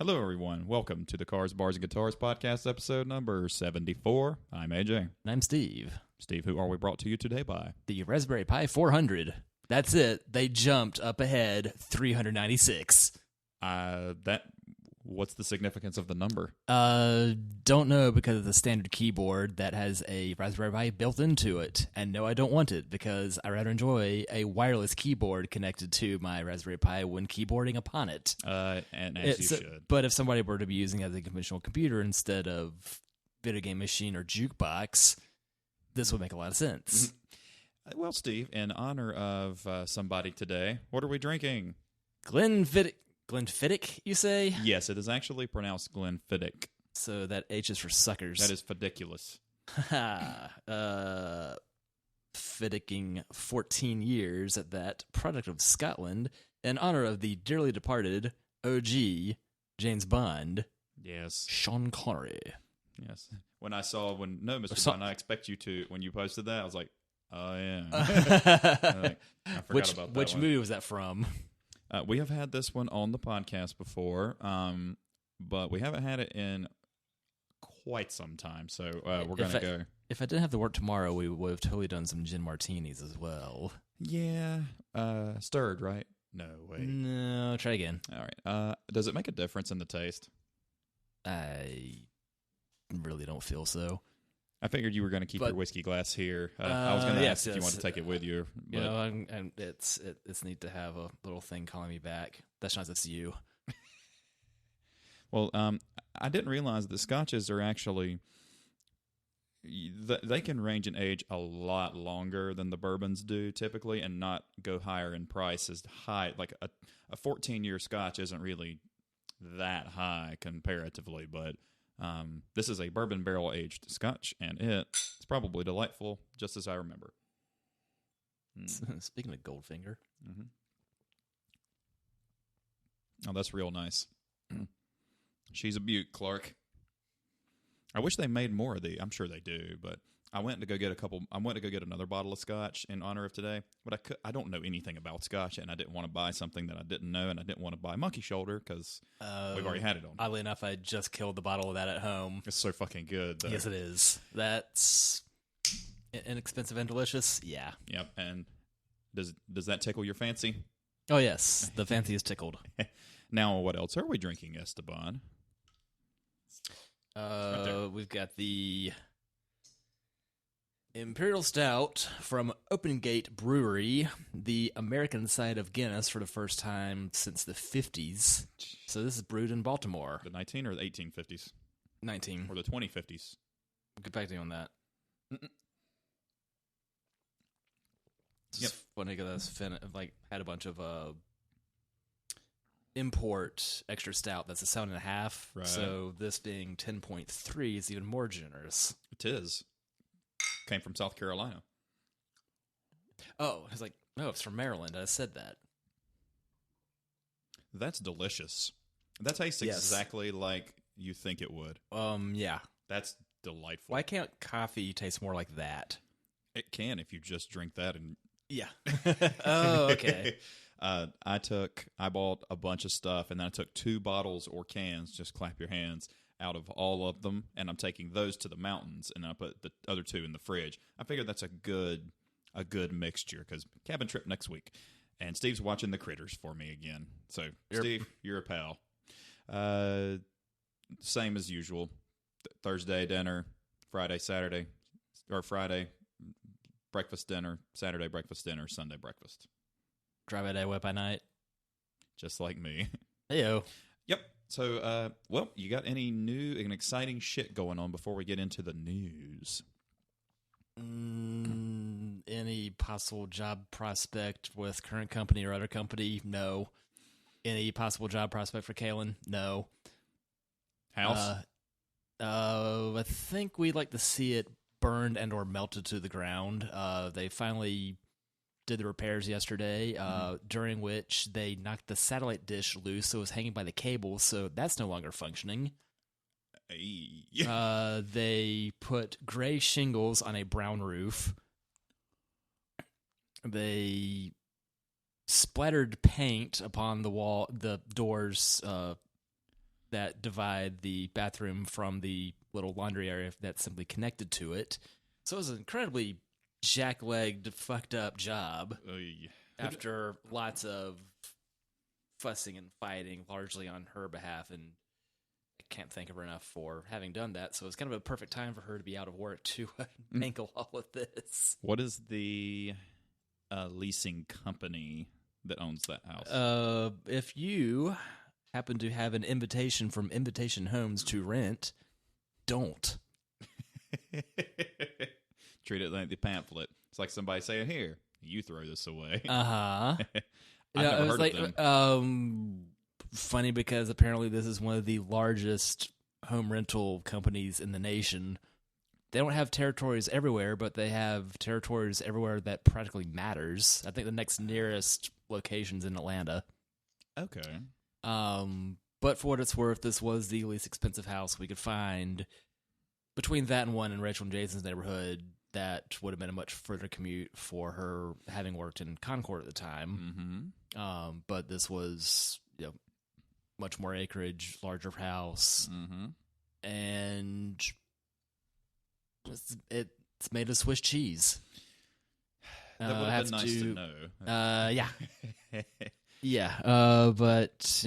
Hello, everyone. Welcome to the Cars, Bars, and Guitars podcast, episode number 74. I'm AJ. And I'm Steve. Steve, who are we brought to you today by? The Raspberry Pi 400. That's it. They jumped up ahead 396. What's the significance of the number? Don't know, because of the standard keyboard that has a Raspberry Pi built into it. And no, I don't want it, because I rather enjoy a wireless keyboard connected to my Raspberry Pi when keyboarding upon it. And as you should. But if somebody were to be using it as a conventional computer instead of video game machine or jukebox, this would make a lot of sense. Well, Steve, in honor of somebody today, what are we drinking? Glenfiddich, you say? Yes, it is actually pronounced Glenfiddich. So that H is for suckers. That is fidiculous. Fiddicking 14 years at that, product of Scotland, in honor of the dearly departed OG James Bond. Yes. Sean Connery. Yes. Mr. Bond, I expect you to, when you posted that, I was like, oh, yeah. I forgot about that Which one. movie was that from? We have had this one on the podcast before, but we haven't had it in quite some time, so we're going to go. If I didn't have to work tomorrow, we would have totally done some gin martinis as well. Yeah. Stirred, right? No, wait. No, try again. All right. Does it make a difference in the taste? I really don't feel so. I figured you were going to keep your whiskey glass here. I was going to ask if you want to take it with you. But... You know, and it's neat to have a little thing calling me back. That's not just you. Well, I didn't realize that scotches are actually... They can range in age a lot longer than the bourbons do typically, and not go higher in price as high. Like a 14-year scotch isn't really that high comparatively, but... this is a bourbon barrel-aged scotch, and it's probably delightful, just as I remember. Speaking of Goldfinger. Mm-hmm. Oh, that's real nice. She's a beaut, Clark. I wish they made more of these. I'm sure they do, but I went to go get another bottle of scotch in honor of today, but I don't know anything about scotch, and I didn't want to buy something that I didn't know, and I didn't want to buy Monkey Shoulder because we've already had it on. Oddly enough, I just killed the bottle of that at home. It's so fucking good, though. Yes, it is. That's inexpensive and delicious. Yeah. Yep. And does that tickle your fancy? Oh, yes. The fancy is tickled. Now, what else are we drinking, Esteban? We've got the Imperial Stout from Open Gate Brewery, the American side of Guinness for the first time since the 50s. So this is brewed in Baltimore. The 19 or the 1850s? 19. Or the 2050s? We'll get back to you on that. Yep. It's funny because I had a bunch of import extra stout that's a 7.5. Right. So this being 10.3 is even more generous. It is. Came from South Carolina. Oh, I was like, no, it's from Maryland. I said that. That's delicious. That tastes exactly like you think it would. Yeah. That's delightful. Why can't coffee taste more like that? It can if you just drink that and... Yeah. Oh, okay. I bought a bunch of stuff, and then I took 2 bottles or cans, just clap your hands, out of all of them, and I'm taking those to the mountains, and I put the other 2 in the fridge. I figured that's a good mixture, because cabin trip next week, and Steve's watching the critters for me again. So, Steve, you're a pal. Same as usual. Thursday dinner, Friday breakfast dinner, Saturday breakfast dinner, Sunday breakfast. Drive by day, whip by night. Just like me. Heyo. Yep. So, you got any new and exciting shit going on before we get into the news? Any possible job prospect with current company or other company? No. Any possible job prospect for Kalen? No. House? I think we'd like to see it burned and or melted to the ground. They finally did the repairs yesterday, during which they knocked the satellite dish loose, so it was hanging by the cable, so that's no longer functioning. They put gray shingles on a brown roof. They splattered paint upon the wall, the doors, that divide the bathroom from the little laundry area that's simply connected to it. So it was an incredibly jack-legged, fucked up job after lots of fussing and fighting, largely on her behalf, and I can't thank her enough for having done that. So it's kind of a perfect time for her to be out of work to ankle all of this. What is the leasing company that owns that house? If you happen to have an invitation from Invitation Homes to rent, don't. Treat it like the pamphlet. It's like somebody saying, "Here, you throw this away." Uh-huh. I've never heard of them. Funny because apparently this is one of the largest home rental companies in the nation. They don't have territories everywhere, but they have territories everywhere that practically matters. I think the next nearest location's in Atlanta. Okay. But for what it's worth, this was the least expensive house we could find. Between that and one in Rachel and Jason's neighborhood, that would have been a much further commute for her, having worked in Concord at the time. Mm-hmm. But this was, much more acreage, larger house, and it's made of Swiss cheese. That would have been nice to know. Yeah. Yeah, but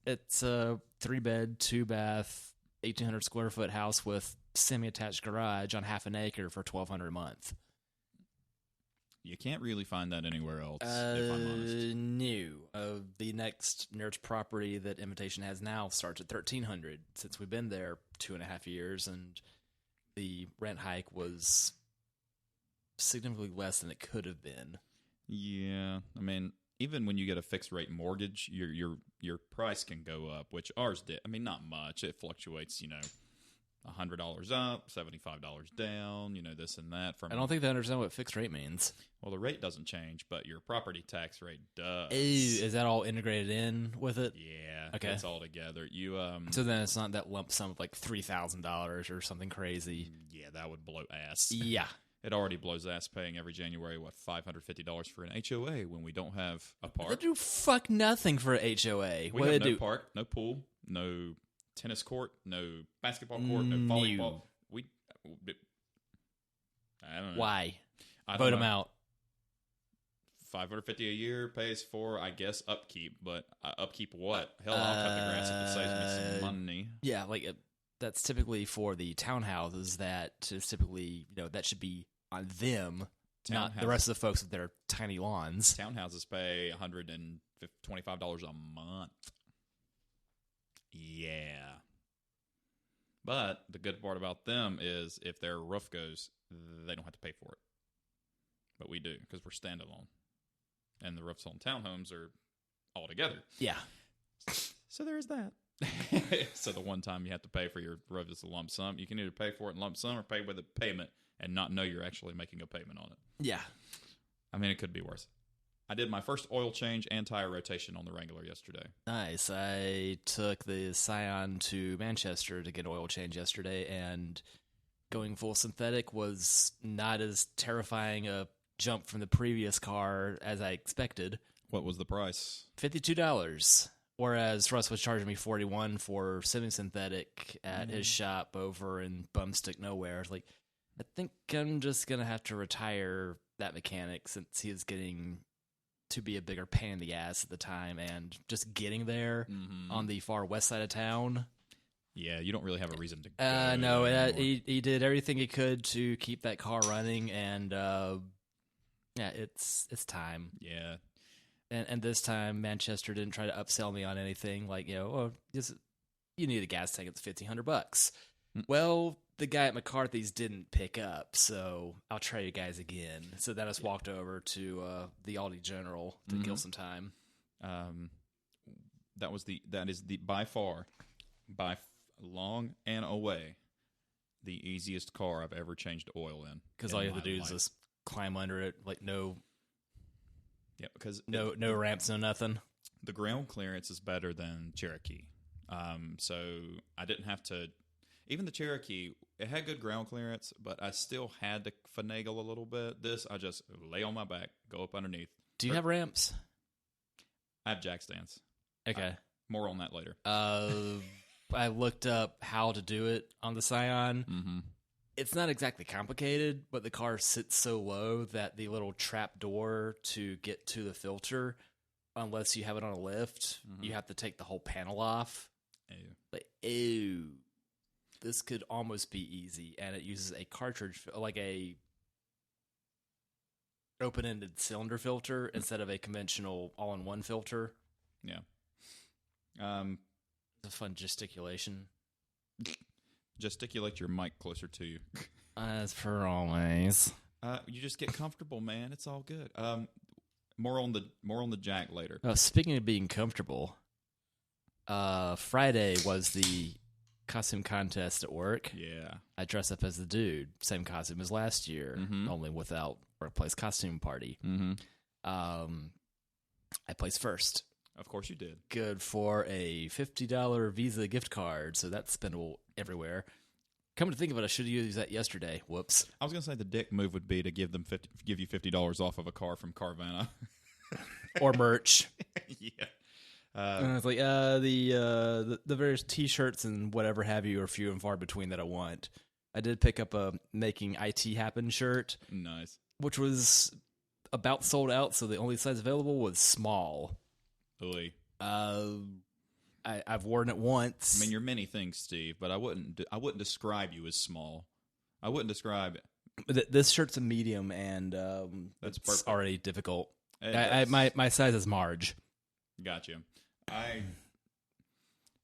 it's a 3-bed, 2-bath, 1,800 square foot house with semi-attached garage on half an acre for $1,200 a month. You can't really find that anywhere else, if I'm honest. No. The next nearest property that Invitation has now starts at $1,300 since we've been there 2.5 years, and the rent hike was significantly less than it could have been. Yeah, I mean, even when you get a fixed rate mortgage, your price can go up, which ours did. I mean, not much. It fluctuates, $100 up, $75 down, this and that. I don't think they understand what fixed rate means. Well, the rate doesn't change, but your property tax rate does. Is that all integrated in with it? Yeah, okay. It's all together. So then it's not that lump sum of like $3,000 or something crazy. Yeah, that would blow ass. Yeah. It already blows ass paying every January, $550 for an HOA when we don't have a park. They do fuck nothing for a HOA. We have no park, no pool, no tennis court, no basketball court, no volleyball. I don't know. Why? Vote them out. $550 a year pays for, I guess, upkeep, but upkeep what? Hell, I'll cut the grass if it saves me some money. Yeah, that's typically for the townhouses. That is typically, that should be on them, not the rest of the folks with their tiny lawns. Townhouses pay $125 a month. Yeah. But the good part about them is if their roof goes, they don't have to pay for it. But we do, because we're standalone. And the roofs on townhomes are all together. Yeah. So there's that. So the one time you have to pay for your roof is a lump sum. You can either pay for it in lump sum or pay with a payment and not know you're actually making a payment on it. Yeah. I mean, it could be worse. I did my first oil change and tire rotation on the Wrangler yesterday. Nice. I took the Scion to Manchester to get oil change yesterday, and going full synthetic was not as terrifying a jump from the previous car as I expected. What was the price? $52. Whereas Russ was charging me $41 for semi-synthetic at his shop over in Bumstick Nowhere. Like, I think I'm just going to have to retire that mechanic since he is getting to be a bigger pain in the ass at the time, and just getting there on the far west side of town. Yeah, you don't really have a reason to go. No, he did everything he could to keep that car running, and it's time. Yeah. And this time, Manchester didn't try to upsell me on anything like, you need a gas tank, it's $1,500. Well, the guy at McCarthy's didn't pick up, so I'll try you guys again. So then I just walked over to the Aldi General to kill some time. That is by far, long and away, the easiest car I've ever changed oil in. Because all you have to do is just climb under it, like no. Yeah, because no ramps, no nothing. The ground clearance is better than Cherokee. So I didn't have to. Even the Cherokee, it had good ground clearance, but I still had to finagle a little bit. This, I just lay on my back, go up underneath. Do you have ramps? I have jack stands. Okay. More on that later. I looked up how to do it on the Scion. Mm-hmm. It's not exactly complicated, but the car sits so low that the little trap door to get to the filter, unless you have it on a lift, you have to take the whole panel off. Ew. Like, ew. This could almost be easy, and it uses a cartridge, like a open-ended cylinder filter instead of a conventional all-in-one filter. Yeah. It's a fun gesticulation. Gesticulate your mic closer to you. As per always. You just get comfortable, man. It's all good. More on the jack later. Speaking of being comfortable, Friday was the costume contest at work. Yeah. I dressed up as the dude, same costume as last year, only without workplace costume party. Mm-hmm. I placed first. Of course you did. Good for a $50 Visa gift card, so that's spendable everywhere. Come to think of it, I should have used that yesterday. Whoops. I was going to say the dick move would be to give you $50 off of a car from Carvana. Or merch. Yeah. And it's like the various T-shirts and whatever have you are few and far between that I want. I did pick up a Making IT Happen shirt. Nice. Which was about sold out, so the only size available was small. Really? I've worn it once. I mean, you're many things, Steve, but I wouldn't describe you as small. I wouldn't describe it. This shirt's a medium, and That's it's perfect. already difficult. Hey, My size is Marge. Gotcha.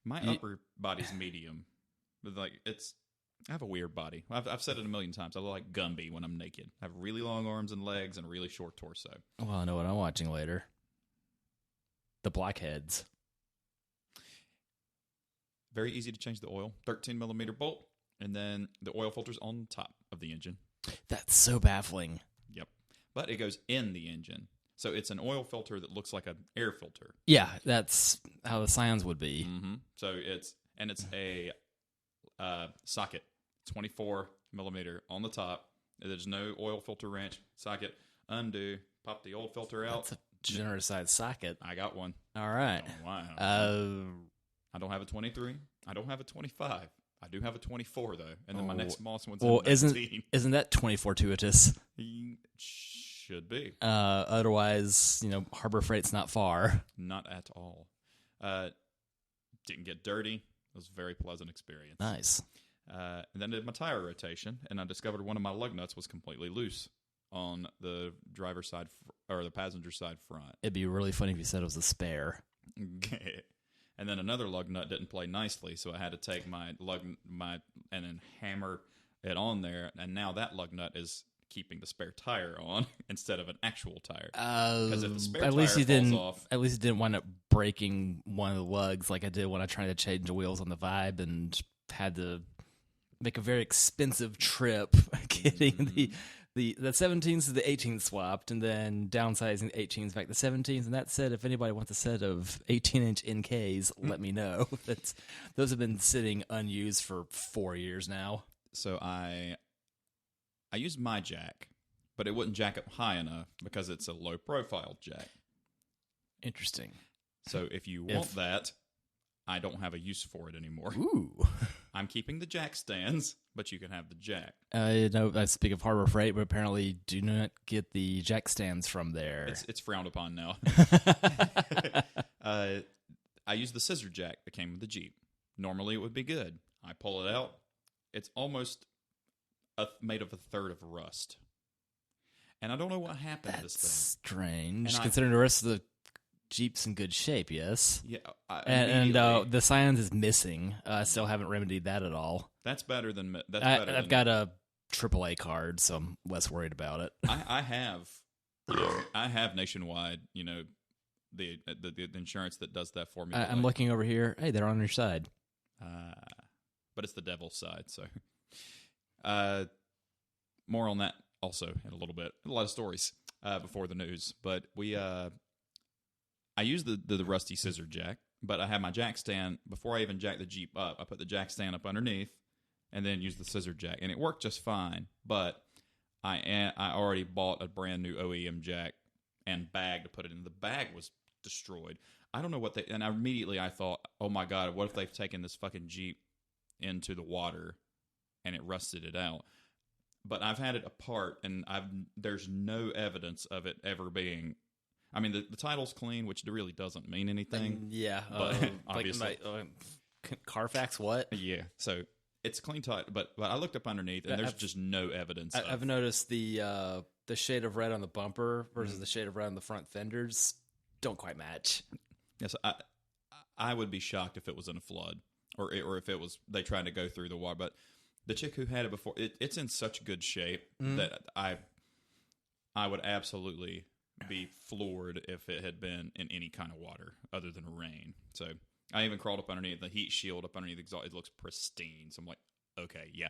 My upper body's medium, but I have a weird body. I've said it a million times. I look like Gumby when I'm naked. I have really long arms and legs and a really short torso. Well, I know what I'm watching later. The Blackheads. Very easy to change the oil. 13 millimeter bolt, and then the oil filter's on top of the engine. That's so baffling. Yep. But it goes in the engine. So it's an oil filter that looks like an air filter. Yeah, that's how the Scions would be. Mm-hmm. So it's a socket, 24 millimeter on the top. There's no oil filter wrench. Socket, undo, pop the oil filter out. That's a generous sized socket. I got one. All right. I don't have a 23. I don't have a 25. I do have a 24 though, and then my next smallest one's well, a 19. Isn't that 20 fortuitous? Should be. Otherwise, Harbor Freight's not far. Not at all. Didn't get dirty. It was a very pleasant experience. Nice. And then I did my tire rotation, and I discovered one of my lug nuts was completely loose on the driver's side or the passenger side front. It'd be really funny if you said it was a spare. And then another lug nut didn't play nicely, so I had to take my and then hammer it on there, and now that lug nut is keeping the spare tire on instead of an actual tire. Because if the spare tire falls off, at least you didn't wind up breaking one of the lugs like I did when I tried to change the wheels on the Vibe and had to make a very expensive trip getting the 17s to the 18s swapped, and then downsizing the 18s back to 17s. And that said, if anybody wants a set of 18-inch NKs, let me know. Those have been sitting unused for 4 years now. So I used my jack, but it wouldn't jack up high enough because it's a low-profile jack. Interesting. So if you want that, I don't have a use for it anymore. Ooh. I'm keeping the jack stands, but you can have the jack. I speak of Harbor Freight, but apparently do not get the jack stands from there. It's frowned upon now. I use the scissor jack that came with the Jeep. Normally it would be good. I pull it out. It's almost made of a third of rust. And I don't know what happened to this thing. Strange, considering the rest of the Jeep's in good shape, yes. Yeah, and the Scions is missing. I still haven't remedied that at all. That's better than I've got a AAA card, so I'm less worried about it. I have nationwide. The insurance that does that for me. I'm looking over here. Hey, they're on your side. But it's the devil's side. So, more on that also in a little bit. A lot of stories before the news, but I use the rusty scissor jack, but I have my jack stand. Before I even jack the Jeep up, I put the jack stand up underneath and then use the scissor jack. And it worked just fine, but I already bought a brand new OEM jack and bag to put it in. The bag was destroyed. I don't know what and immediately I thought, oh my God, what if they've taken this fucking Jeep into the water and it rusted it out? But I've had it apart, and there's no evidence of it ever being. I mean, the title's clean, which really doesn't mean anything. Yeah, but obviously, Carfax, what? Yeah, so it's clean title, but I looked up underneath, and there's just no evidence. I've noticed the shade of red on the bumper versus the shade of red on the front fenders don't quite match. Yes, I would be shocked if it was in a flood, or if it was they tried to go through the water, but. The chick who had it before, it's in such good shape that I would absolutely be floored if it had been in any kind of water other than rain. So I even crawled up underneath the heat shield up underneath the exhaust. It looks pristine. So I'm like, okay, yeah.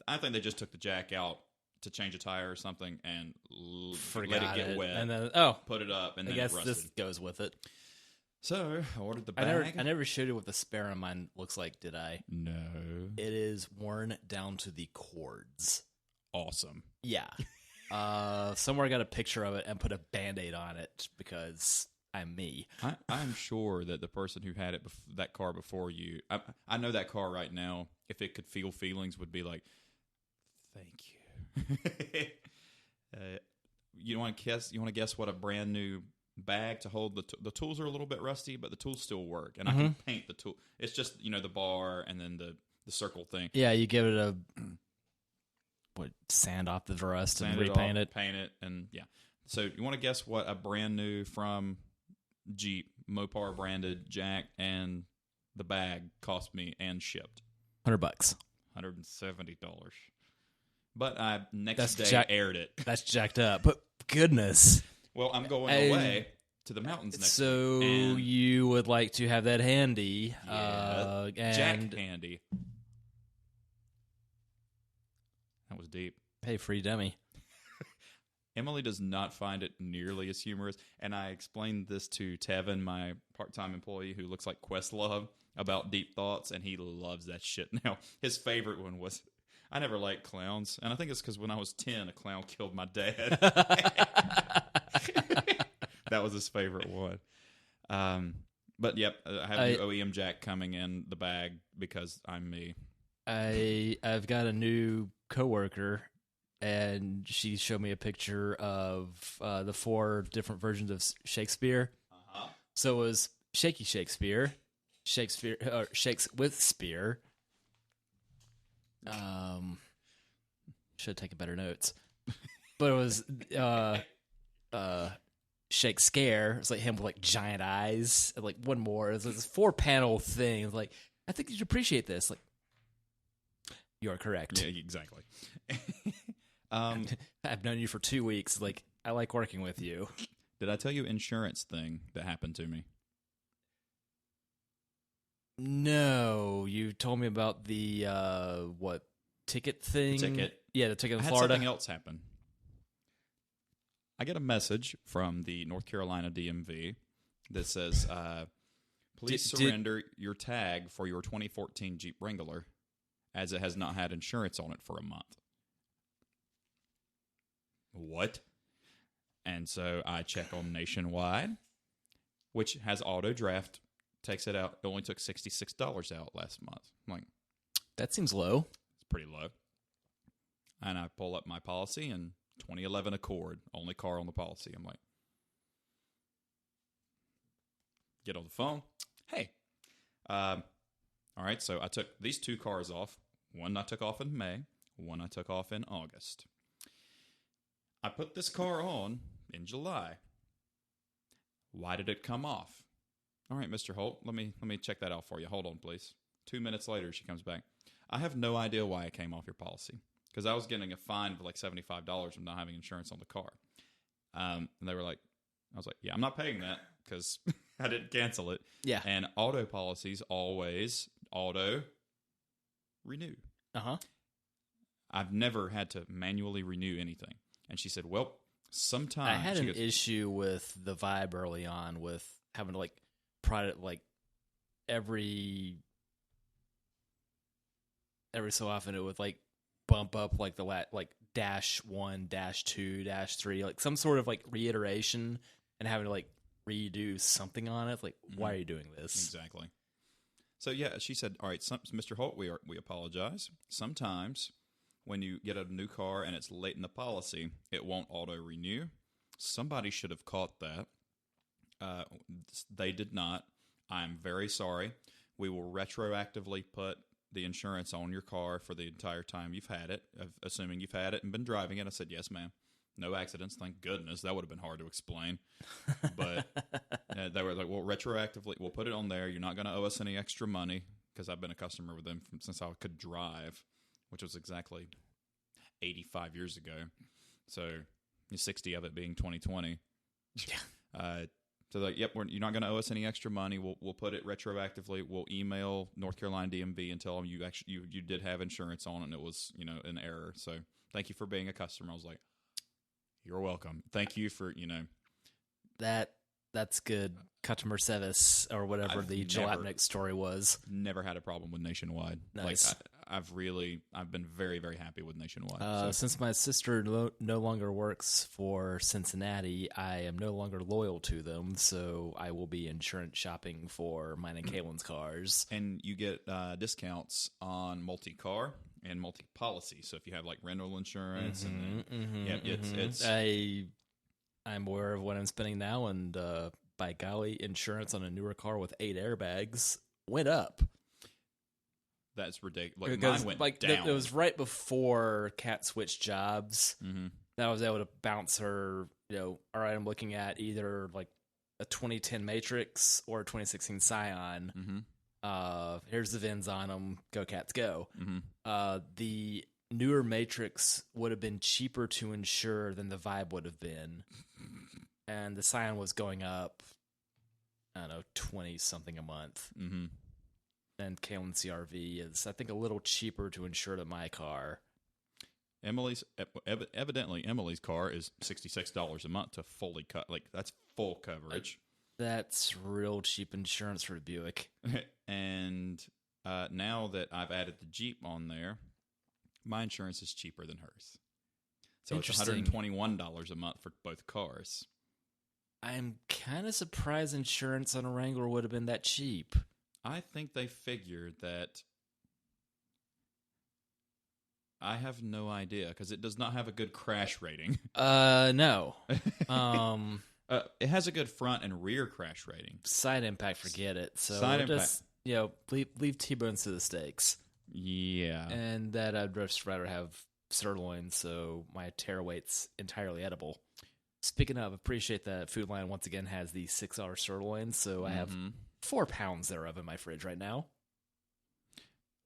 I think they just took the jack out to change a tire or something and let it get wet. And then, put it up, and then I guess it rusted. this goes with it. So I ordered the bag. I never showed you what the spare on mine looks like, did I? No. It is worn down to the cords. Awesome. Yeah. Somewhere I got a picture of it and put a Band-Aid on it because I'm me. I'm sure that the person who had that car before you, I know that car right now, if it could feel feelings, would be like, thank you. You want to guess what a brand new bag to hold the tools are a little bit rusty, but the tools still work, and I can paint the tool. It's just the bar and then the circle thing. Yeah, you give it a sand off the rust and repaint it, paint it, and yeah. So you want to guess what a brand new from Jeep Mopar branded jack and the bag cost me and shipped? $100. $170. But I next day aired it. That's jacked up. But goodness. Well, I'm going away to the mountains next week. So you would like to have that handy. Yeah, jack handy. That was deep. Hey, free dummy. Emily does not find it nearly as humorous, and I explained this to Tevin, my part-time employee who looks like Questlove, about deep thoughts, and he loves that shit now. His favorite one was, I never liked clowns, and I think it's because when I was 10, a clown killed my dad. That was his favorite one. But yep, I have a new OEM jack coming in the bag because I'm me. I've got a new coworker, and she showed me a picture of the 4 different versions of Shakespeare. So it was Shaky Shakespeare, Shakes with Spear. Should have taken better notes. But it was Shake Scare. It's like him with like giant eyes. And like one more. It's this 4-panel thing. It's like, I think you'd appreciate this. Like, you are correct. Yeah, exactly. I've known you for 2 weeks. Like, I like working with you. Did I tell you insurance thing that happened to me? No, you told me about the ticket thing. Yeah, the ticket in Florida. Something else happen. I get a message from the North Carolina DMV that says, "Please surrender your tag for your 2014 Jeep Wrangler, as it has not had insurance on it for a month." What? And so I check on Nationwide, which has auto draft, takes it out. It only took $66 out last month. I'm like, that seems low. It's pretty low. And I pull up my policy, and 2011 Accord, only car on the policy. I'm like, get on the phone. Hey. All right, so I took these 2 cars off. One I took off in May. One I took off in August. I put this car on in July. Why did it come off? All right, Mr. Holt, let me check that out for you. Hold on, please. 2 minutes later, she comes back. I have no idea why it came off your policy, because I was getting a fine for like $75 from not having insurance on the car. And they were like, I was like, yeah, I'm not paying that because I didn't cancel it. Yeah. And auto policies always auto renew. I've never had to manually renew anything. And she said, well, sometimes I had an issue with the Vibe early on with having to like pride it like every so often it would like bump up like the like -1, -2, -3, like some sort of like reiteration, and having to like redo something on it. Like, why are you doing this? Exactly. So yeah, she said, "All right, Mr. Holt, we apologize. Sometimes when you get a new car and it's late in the policy, it won't auto renew. Somebody should have caught that. They did not. I'm very sorry. We will retroactively put the insurance on your car for the entire time you've had it, assuming you've had it and been driving it." I said, "Yes, ma'am. No accidents, thank goodness." That would have been hard to explain. But they were like, "Well, retroactively, we'll put it on there. You're not going to owe us any extra money," because I've been a customer with them since I could drive, which was exactly 85 years ago. So 60 of it being 2020. Yeah. So like, yep, you're not going to owe us any extra money. We'll put it retroactively. We'll email North Carolina DMV and tell them you did have insurance on it and it was an error. So thank you for being a customer. I was like, "You're welcome. Thank you for That's good customer service or whatever the Jalopnik story was. Never had a problem with Nationwide. Nice. Like I've been very, very happy with Nationwide. Since my sister no longer works for Cincinnati, I am no longer loyal to them, so I will be insurance shopping for mine and Kaylin's cars. And you get discounts on multi-car and multi-policy. So if you have like rental insurance, I'm aware of what I'm spending now, and by golly, insurance on a newer car with 8 airbags went up. That's ridiculous. Like, Because mine went down. It was right before Kat switched jobs. Mm-hmm. That I was able to bounce her, all right, I'm looking at either like a 2010 Matrix or a 2016 Scion. Mm-hmm. Here's the VINs on them. Go Cats, go. Mm-hmm. The newer Matrix would have been cheaper to insure than the Vibe would have been. And the Scion was going up, I don't know, 20-something a month. Mm-hmm. And Kalen CRV is, I think, a little cheaper to insure than my car. Evidently, Emily's car is $66 a month to fully cut. Like, that's full coverage. That's real cheap insurance for a Buick. And now that I've added the Jeep on there, my insurance is cheaper than hers. So it's $121 a month for both cars. I'm kind of surprised insurance on a Wrangler would have been that cheap. I think they figured that. I have no idea because it does not have a good crash rating. No. It has a good front and rear crash rating. Side impact, forget it. So Side just leave T-bones to the steaks. Yeah, and that I'd just rather have sirloin, so my tearawait's entirely edible. Speaking of, appreciate that Food Lion once again has the 6-hour sirloin, so I have 4 pounds thereof in my fridge right now.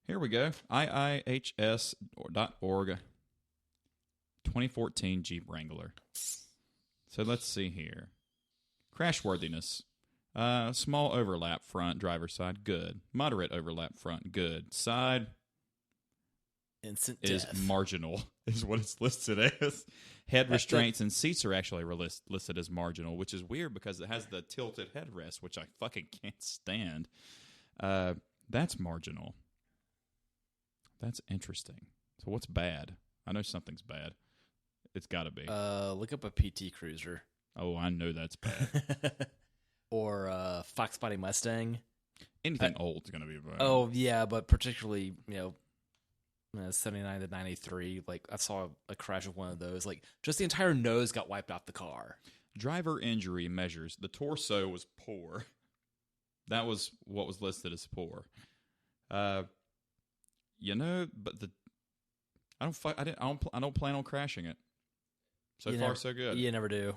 Here we go. IIHS.org 2014 Jeep Wrangler. So let's see here. Crashworthiness. Small overlap front, driver's side, good. Moderate overlap front, good. Side instant is death. marginal, is what it's listed as. Head restraints and seats are actually listed as marginal, which is weird because it has the tilted headrest, which I fucking can't stand. That's marginal. That's interesting. So what's bad? I know something's bad. It's got to be. Look up a PT Cruiser. Oh, I know that's bad. Or Fox Body Mustang. Anything old is going to be bad. Oh, yeah, but particularly, 79 to 93. Like, I saw a crash of one of those. Like, just the entire nose got wiped off the car. Driver injury measures. The torso was poor. That was what was listed as poor. But I don't plan on crashing it. So far, so good. You never do.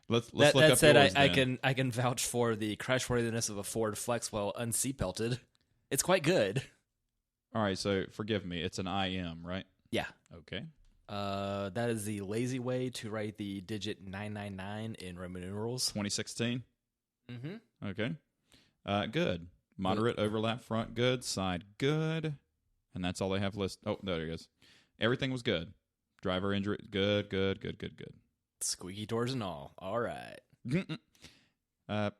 Let's look up said, yours, I can vouch for the crashworthiness of a Ford Flex while unseatbelted. It's quite good. All right, so forgive me. It's an IM, right? Yeah. Okay. That is the lazy way to write the digit 999 in Roman numerals. 2016? Mm-hmm. Okay. Good. Moderate overlap front, good. Side, good. And that's all they have listed. Oh, there it is. Everything was good. Driver injury, good. Squeaky doors and all. All right.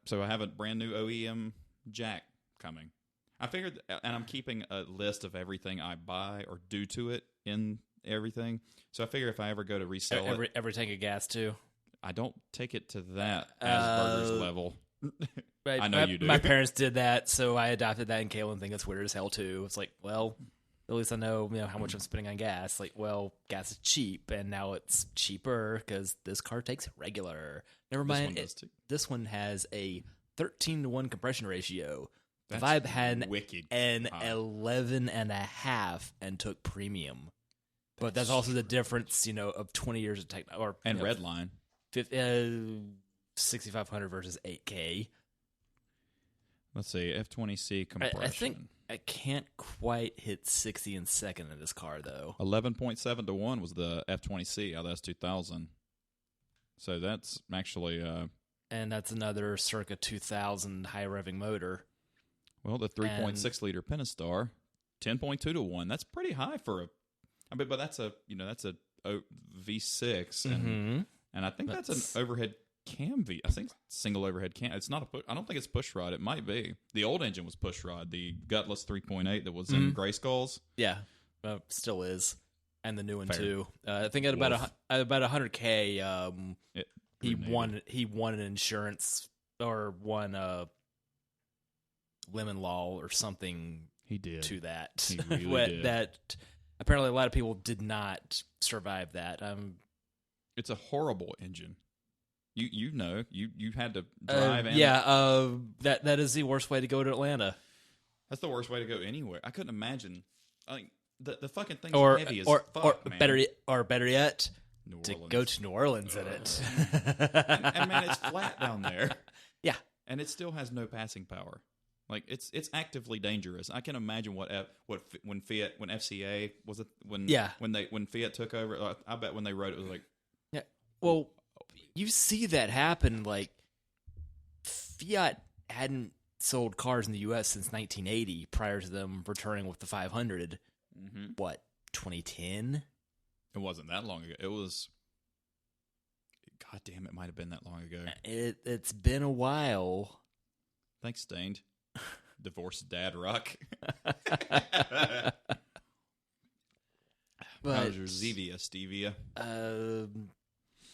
So I have a brand new OEM jack coming. I figured, and I'm keeping a list of everything I buy or do to it in everything. So I figure if I ever go to resell every tank of gas too. I don't take it to that Asperger's level. I know you do. My parents did that, so I adopted that, and Kaylin thinks it's weird as hell too. It's like, well, at least I know, how much I'm spending on gas. Like, well, gas is cheap, and now it's cheaper because this car takes regular. Never mind, this one has a 13-to-1 compression ratio. The Vibe had an 11.5 and took premium. But that's also the difference, of 20 years of technology. And Redline. 6,500 versus 8K. Let's see, F20C compression. I think I can't quite hit 60 in second in this car, though. 11.7 to 1 was the F20C out of S2000. So that's actually... and that's another circa 2,000 high-revving motor. Well, the 3.6-liter Pentastar, 10.2 to 1. That's pretty high for a... but that's a V6, and I think that's an overhead cam V. I think single overhead cam. It's not I don't think it's push rod. It might be. The old engine was push rod. The gutless 3.8 that was in Gray Skulls. Yeah, still is, and the new one too. I think at about 100K, he won an insurance or won a lemon law or something. He did to that. He really did. That apparently a lot of people did not survive that. It's a horrible engine. You had to drive. That is the worst way to go to Atlanta. That's the worst way to go anywhere. I couldn't imagine. The fucking thing's heavy as fuck, man. Better yet, to go to New Orleans in it. and man, it's flat down there. Yeah, and it still has no passing power. Like it's actively dangerous. I can imagine when FCA was it when Fiat took over. I bet when they wrote it was like, yeah. Well, you see that happen. Like Fiat hadn't sold cars in the U.S. since 1980, prior to them returning with the 500. What, 2010? It wasn't that long ago. It was. God damn, it might have been that long ago. It's been a while. Thanks, Stained. Divorced dad rock. How's your Zevia, Stevia?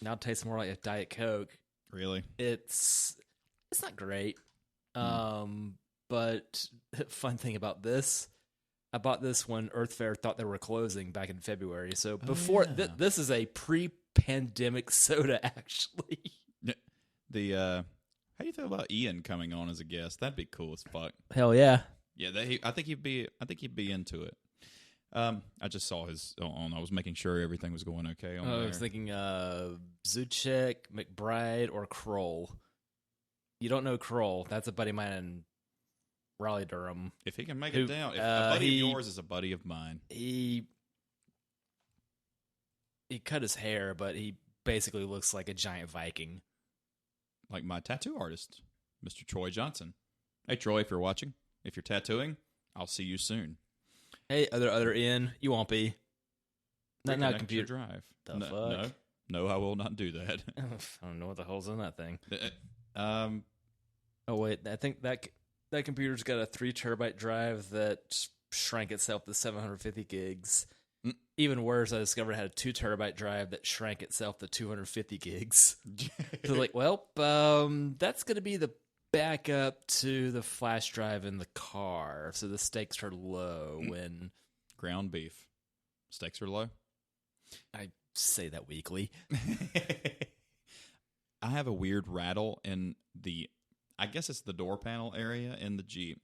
Now it tastes more like a Diet Coke. Really? It's not great. But fun thing about this, I bought this when Earth Fair thought they were closing back in February. So before this is a pre-pandemic soda, actually. How do you feel about Ian coming on as a guest? That'd be cool as fuck. Hell yeah. Yeah, I think he'd be into it. I just saw his on. I was making sure everything was going okay on there. I was thinking Zuchek, McBride, or Kroll. You don't know Kroll. That's a buddy of mine in Raleigh, Durham. If he can make it down. If a buddy of yours is a buddy of mine. He cut his hair, but he basically looks like a giant Viking. Like my tattoo artist, Mr. Troy Johnson. Hey, Troy, if you're watching, if you're tattooing, I'll see you soon. Hey, other Ian, you won't be. Not computer drive. Fuck? No, I will not do that. I don't know what the hell's in that thing. Oh wait, I think that computer's got a 3 terabyte drive that shrank itself to 750 gigs. Even worse, I discovered it had a 2 terabyte drive that shrank itself to 250 gigs. So like, well, that's going to be the backup to the flash drive in the car. So the stakes are low when... Ground beef. Stakes are low? I say that weekly. I have a weird rattle in I guess it's the door panel area in the Jeep.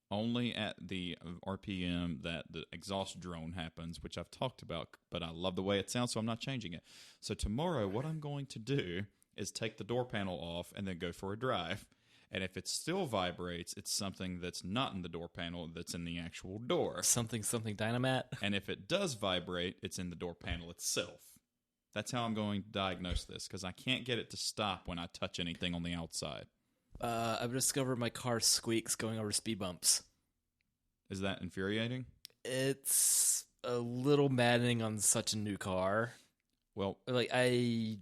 Only at the RPM that the exhaust drone happens, which I've talked about, but I love the way it sounds, so I'm not changing it. So tomorrow, what I'm going to do is take the door panel off and then go for a drive. And if it still vibrates, it's something that's not in the door panel, that's in the actual door. Something Dynamat. And if it does vibrate, it's in the door panel itself. That's how I'm going to diagnose this, because I can't get it to stop when I touch anything on the outside. I've discovered my car squeaks going over speed bumps. Is that infuriating? It's a little maddening on such a new car. Well, like, I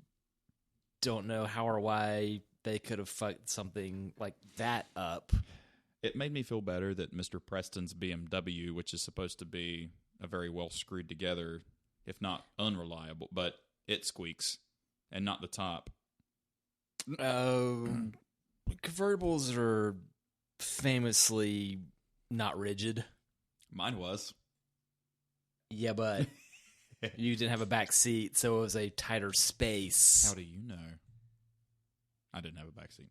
don't know how or why they could have fucked something like that up. It made me feel better that Mr. Preston's BMW, which is supposed to be a very well screwed together, if not unreliable, but it squeaks, and not the top. Convertibles are famously not rigid. Mine was. Yeah, but you didn't have a back seat, so it was a tighter space. How do you know? I didn't have a backseat.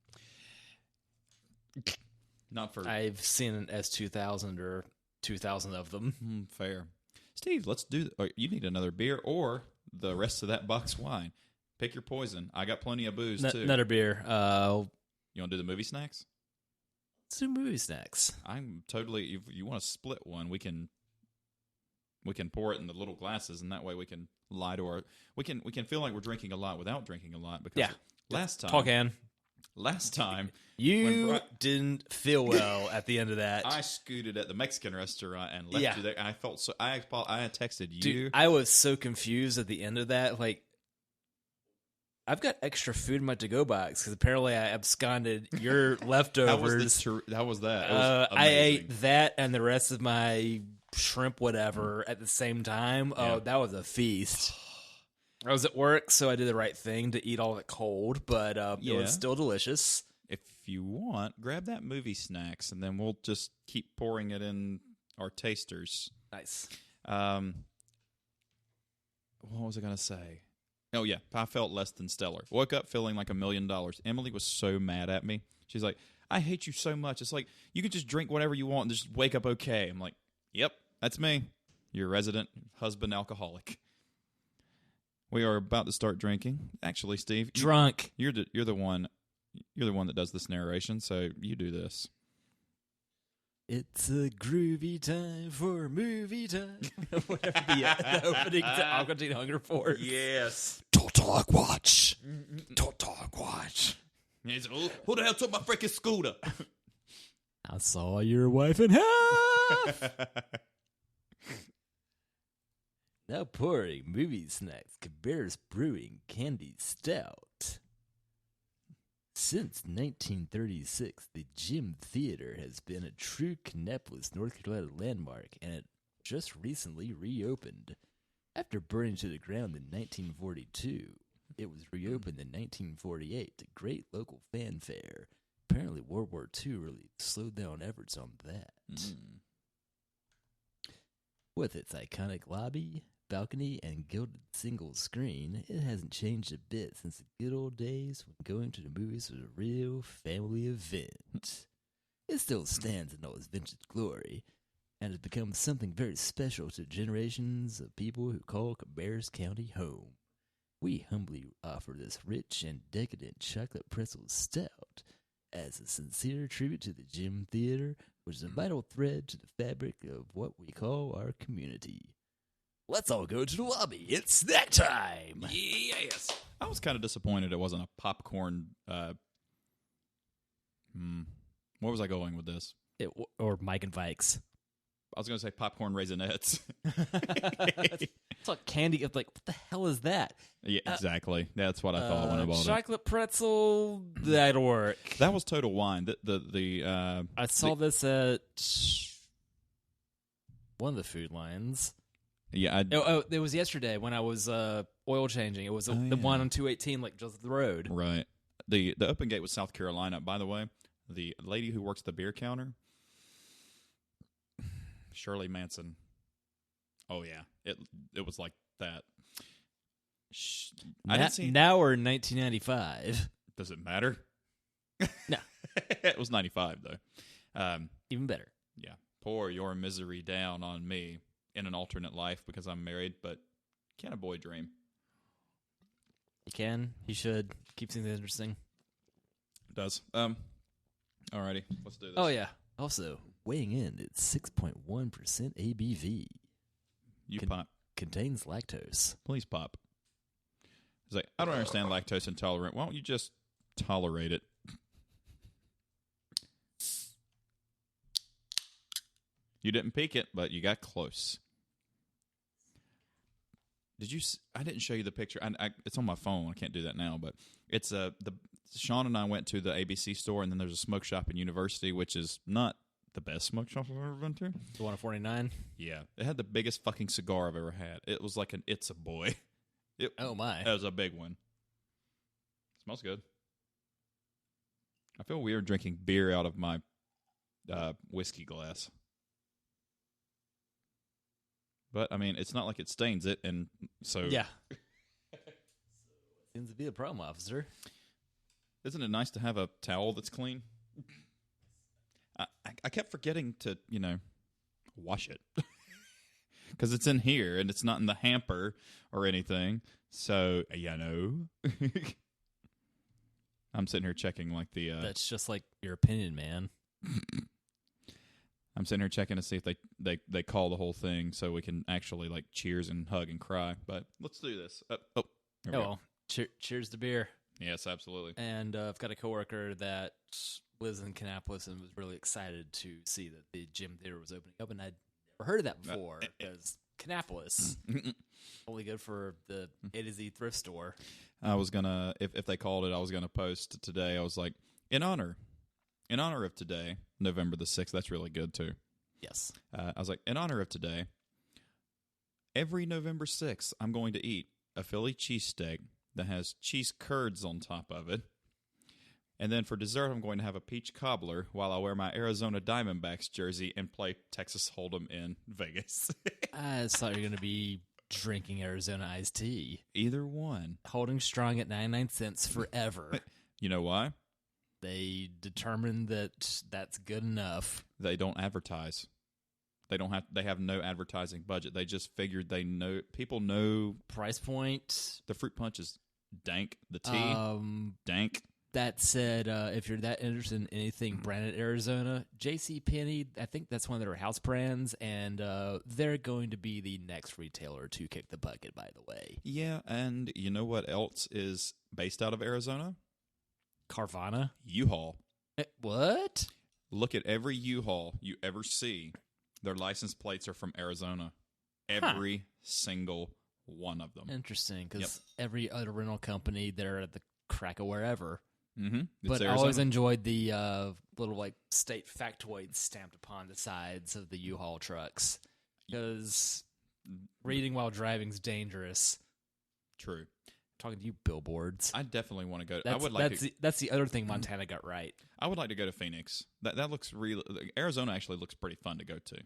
Not for... I've seen an S2000 or 2,000 of them. Fair. Steve, let's do... you need another beer or the rest of that box wine. Pick your poison. I got plenty of booze, too. Another beer. You want to do the movie snacks? Let's do movie snacks. I'm totally... If you want to split one, we can pour it in the little glasses, and that way we can lie to our... We can feel like we're drinking a lot without drinking a lot, because last time... Talk, Ann. Last time... You didn't feel well at the end of that. I scooted at the Mexican restaurant and left you there, and I felt so... I had texted you. Dude, I was so confused at the end of that. Like, I've got extra food in my to-go box, because apparently I absconded your leftovers. How was that? It I was amazing. ate that and the rest of my shrimp whatever at the same time. Oh, that was a feast. I was at work, so I did the right thing to eat all of it cold, but it was still delicious. If you want, grab that movie snacks, and then we'll just keep pouring it in our tasters. Nice. What was I going to say? Oh, yeah. I felt less than stellar. Woke up feeling like $1 million. Emily was so mad at me. She's like, I hate you so much. It's like, you can just drink whatever you want and just wake up okay. I'm like, yep, that's me. Your resident husband alcoholic. We are about to start drinking. Actually, Steve, Drunk. You're the one that does this narration, so you do this. It's a groovy time for movie time. Whatever the opening to Aqua Teen Hunger Force. Yes. Talk watch. Talk watch. Who the hell took my freaking scooter? I saw your wife in half. Now pouring movie snacks, Cabarrus Brewing Candy Stout. Since 1936, the Gym Theater has been a true Kannapolis, North Carolina landmark, and it just recently reopened. After burning to the ground in 1942, it was reopened in 1948 to great local fanfare. Apparently, World War II really slowed down efforts on that. With its iconic lobby, balcony, and gilded single screen, it hasn't changed a bit since the good old days when going to the movies was a real family event. It still stands in all its vintage glory, and has become something very special to generations of people who call Cabarrus County home. We humbly offer this rich and decadent chocolate pretzel stout as a sincere tribute to the Gym Theater, which is a vital thread to the fabric of what we call our community. Let's all go to the lobby. It's snack time. Yes. I was kind of disappointed it wasn't a popcorn. Where was I going with this? Or Mike and Vikes. I was going to say popcorn raisinets. It's like candy. It's like, what the hell is that? Yeah, exactly. That's what I thought when I bought it. Chocolate pretzel. That'll work. That was Total Wine. I saw this at one of the food lines. Yeah, it was yesterday when I was oil changing. It was the one on 218, like just the road. Right. The open gate was South Carolina. By the way, the lady who works the beer counter, Shirley Manson. Oh yeah, it was like that. I didn't see. Now we're in 1995. Does it matter? No, it was 95 though. Even better. Yeah, pour your misery down on me. In an alternate life because I'm married, but can a boy dream? He can. He should. Keeps things interesting. It does. Alrighty, let's do this. Oh, yeah. Also, weighing in at 6.1% ABV. Pop. Contains lactose. Please pop. It's like, I don't understand lactose intolerant. Why don't you just tolerate it? You didn't peek it, but you got close. Did you? I didn't show you the picture. It's on my phone. I can't do that now, but it's Sean and I went to the ABC store, and then there's a smoke shop in University, which is not the best smoke shop I've ever been to. The one at 49? Yeah. It had the biggest fucking cigar I've ever had. It was like an It's a Boy. Oh, my. It was a big one. Smells good. I feel weird drinking beer out of my whiskey glass. But, I mean, it's not like it stains it, and so... Yeah. Seems to be the problem, officer. Isn't it nice to have a towel that's clean? I kept forgetting to, wash it. Because it's in here, and it's not in the hamper or anything. So, I'm sitting here checking like the... That's just like your opinion, man. I'm sitting here checking to see if they call the whole thing so we can actually like cheers and hug and cry. But let's do this. Here we go. Cheers to beer. Yes, absolutely. And I've got a coworker that lives in Kannapolis and was really excited to see that the gym theater was opening up, and I'd never heard of that before because Kannapolis only good for the A to Z thrift store. I was gonna if they called it, I was gonna post today. I was like, in honor of today, November the 6th. That's really good too. Yes. I was like, in honor of today, every November 6th, I'm going to eat a Philly cheesesteak that has cheese curds on top of it. And then for dessert, I'm going to have a peach cobbler while I wear my Arizona Diamondbacks jersey and play Texas Hold'em in Vegas. I just thought you were going to be drinking Arizona iced tea. Either one. Holding strong at 99 cents forever. You know why? They determined that that's good enough. They don't advertise. They have no advertising budget. They just figured people know price point. The fruit punch is dank. The tea, dank. That said, if you're that interested in anything branded Arizona, JCPenney, I think that's one of their house brands, and they're going to be the next retailer to kick the bucket, by the way. Yeah, and you know what else is based out of Arizona? Carvana? U-Haul. What? Look at every U-Haul you ever see. Their license plates are from Arizona. Every single one of them. Interesting, because every other rental company, they're at the crack of wherever. Mm-hmm. But I always enjoyed the little like state factoids stamped upon the sides of the U-Haul trucks. Because reading while driving's dangerous. True. Talking to you, billboards. I definitely want to go. That's the other thing Montana got right. I would like to go to Phoenix. That looks real. Arizona actually looks pretty fun to go to.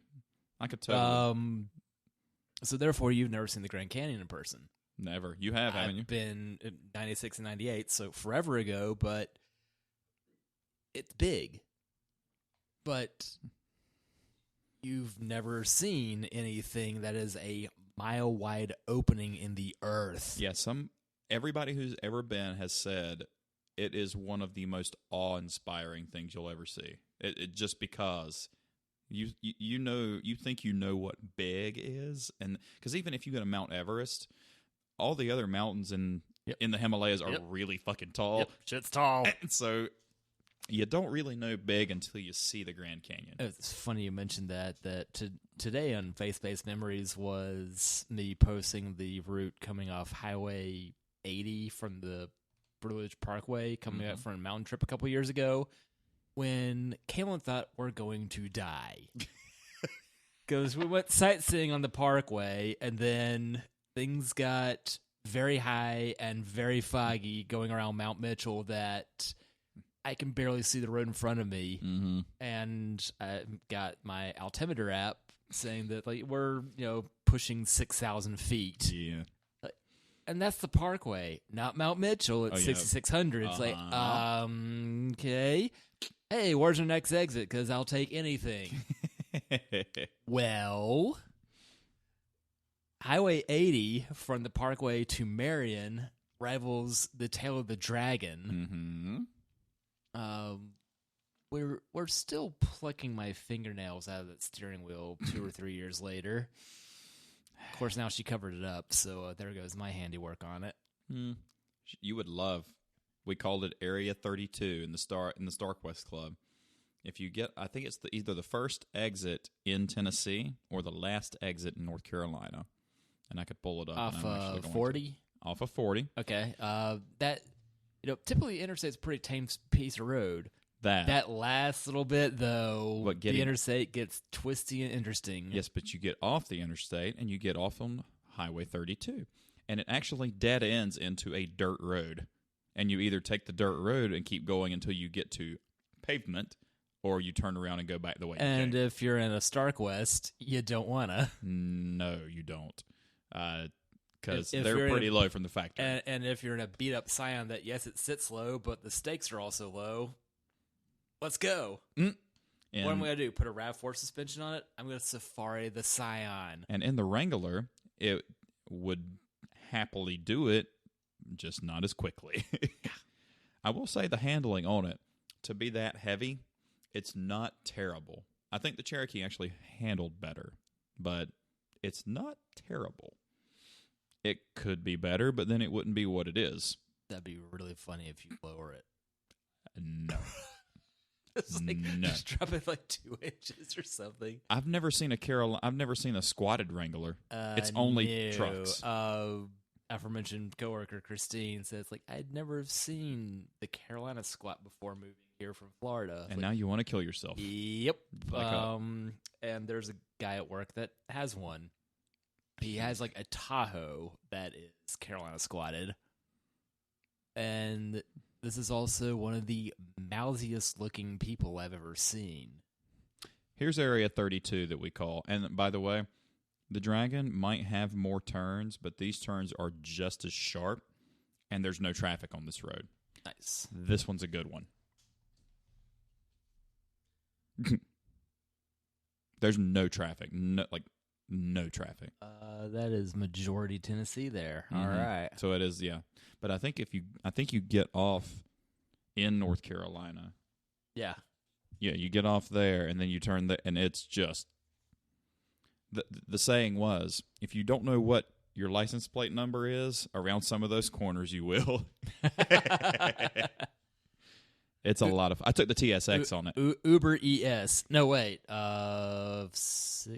I could totally. So therefore, you've never seen the Grand Canyon in person. Never. You have, haven't you? I've been in 96 and 98, so forever ago, but it's big. But you've never seen anything that is a mile-wide opening in the earth. Yeah, everybody who's ever been has said it is one of the most awe-inspiring things you'll ever see. It just because you think you know what big is, and because even if you go to Mount Everest, all the other mountains in the Himalayas are really fucking tall. Yep, shit's tall. And so you don't really know big until you see the Grand Canyon. It's funny you mentioned that today on Faith-Based Memories was me posting the route coming off Highway 80 from the Blue Ridge Parkway coming up from a mountain trip a couple years ago when Kaylin thought we're going to die. Because we went sightseeing on the parkway and then things got very high and very foggy going around Mount Mitchell that I can barely see the road in front of me. Mm-hmm. And I got my altimeter app saying that like we're pushing 6,000 feet. Yeah. And that's the parkway, not Mount Mitchell at 6,600. It's like, okay. Hey, where's our next exit? Because I'll take anything. Well, Highway 80 from the parkway to Marion rivals the Tail of the Dragon. Mm-hmm. We're still plucking my fingernails out of that steering wheel 2 or 3 years later. Of course, now she covered it up, so there goes my handiwork on it. You would love. We called it Area 32 in the StarQuest Club. If you get, I think it's either the first exit in Tennessee or the last exit in North Carolina, and I could pull it up. Off of 40. Off of 40. Okay. That typically interstate's a pretty tame piece of road. That last little bit, though, the interstate gets twisty and interesting. Yes, but you get off the interstate, and you get off on Highway 32. And it actually dead ends into a dirt road. and you either take the dirt road and keep going until you get to pavement, or you turn around and go back the way you came. And if you're in a Stark West, you don't want to. No, you don't. Because If they're you're pretty low from the factory. And if you're in a beat-up Scion that, yes, it sits low, but the stakes are also low, let's go. And, What am I going to do? Put a RAV4 suspension on it? I'm going to Safari the Scion. and in the Wrangler, it would happily do it, just not as quickly. I will say the handling on it, to be that heavy, it's not terrible. I think the Cherokee actually handled better, but it's not terrible. It could be better, but then it wouldn't be what it is. That'd be really funny if you lower it. No. It's like, No. just drop it like 2 inches or something. I've never seen a squatted Wrangler. It's only No. trucks. Aforementioned coworker Christine says, like, I'd never seen the Carolina squat before moving here from Florida. And like, now you want to kill yourself. Yep. Back up. And there's a guy at work that has one. He has like a Tahoe that is Carolina squatted. And this is also one of the mousiest looking people I've ever seen. Here's Area 32 that we call. And by the way, the Dragon might have more turns, but these turns are just as sharp, and there's no traffic on this road. Nice. This one's a good one. There's no traffic. No traffic. That is majority Tennessee there. All right. So it is, yeah. But I think you get off in North Carolina. Yeah. Yeah, you get off there, and then you turn and it's just the saying was, if you don't know what your license plate number is around some of those corners, you will. It's a lot of. I took the TSX on it. Uber ES. No, wait. 6-2.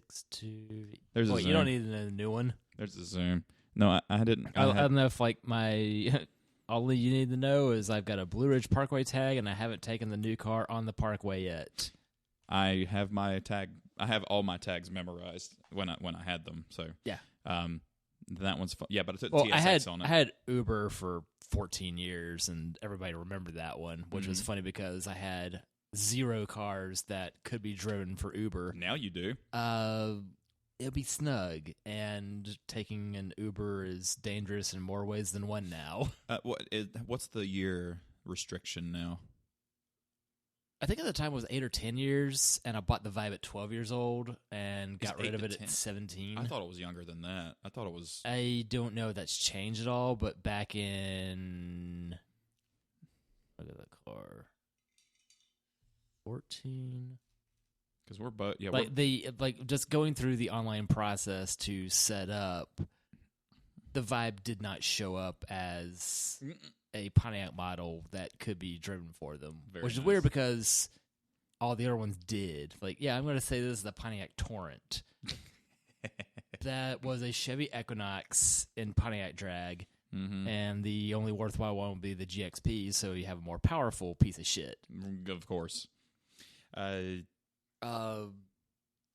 There's a Wait, Zoom. you don't need a new one. There's a Zoom. No, I didn't. I don't know if like my all you need to know is I've got a Blue Ridge Parkway tag and I haven't taken the new car on the Parkway yet. I have my tag. I have all my tags memorized when I had them. So yeah. That one's fun. Yeah, but I took Well, the TSX on it. I had Uber for 14 years, and everybody remembered that one, which was funny because I had 0 cars that could be driven for Uber. Now you do. It'll be snug, and taking an Uber is dangerous in more ways than one now. What's the year restriction now? I think at the time it was 8 or 10 years, and I bought the Vibe at 12 years old and got It's rid of 8 it to 10. at 17. I thought it was younger than that. I thought it was. I don't know if that's changed at all, but back in... Look at the car. 14... Because we're both. Yeah, like just going through the online process to set up, the Vibe did not show up as a Pontiac model that could be driven for them, which is weird because all the other ones did. Like, yeah, I'm going to say this is the Pontiac Torrent. That was a Chevy Equinox in Pontiac drag, and the only worthwhile one would be the GXP, so you have a more powerful piece of shit. Of course.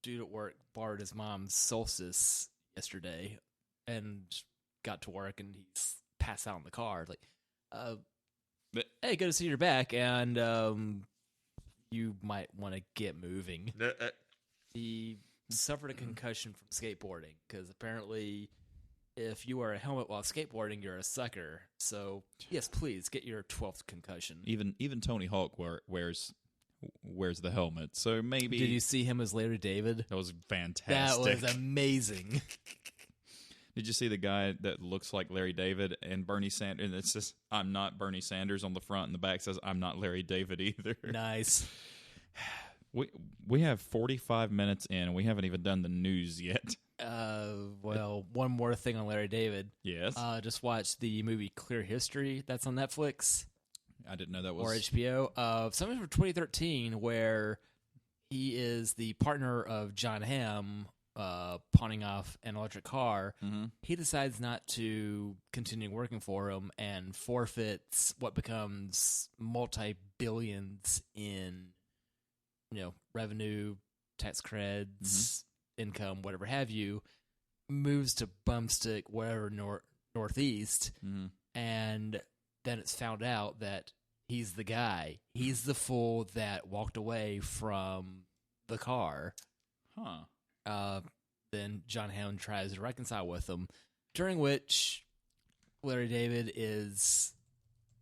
Dude at work borrowed his mom's Solstice yesterday and got to work and he's passed out in the car. Like, hey, good to see you're back, and you might want to get moving. He suffered a concussion from skateboarding because apparently if you wear a helmet while skateboarding, you're a sucker. So, yes, please get your 12th concussion. Even Tony Hawk wears the helmet, so maybe. Did you see him as Larry David? That was fantastic. That was amazing. Did you see the guy that looks like Larry David and Bernie Sanders? And it says, "I'm not Bernie Sanders" on the front, and the back says, "I'm not Larry David either." Nice. We have 45 minutes in, and we haven't even done the news yet. Well, one more thing on Larry David. Yes. Just watched the movie Clear History that's on Netflix. I didn't know that was... Or HBO. Something from 2013 where he is the partner of John Hamm pawning off an electric car. Mm-hmm. He decides not to continue working for him and forfeits what becomes multi-billions in revenue, tax creds, income, whatever have you, moves to Bumstick, whatever, northeast, and then it's found out that he's the guy. He's the fool that walked away from the car. Then John Hammond tries to reconcile with him, during which Larry David is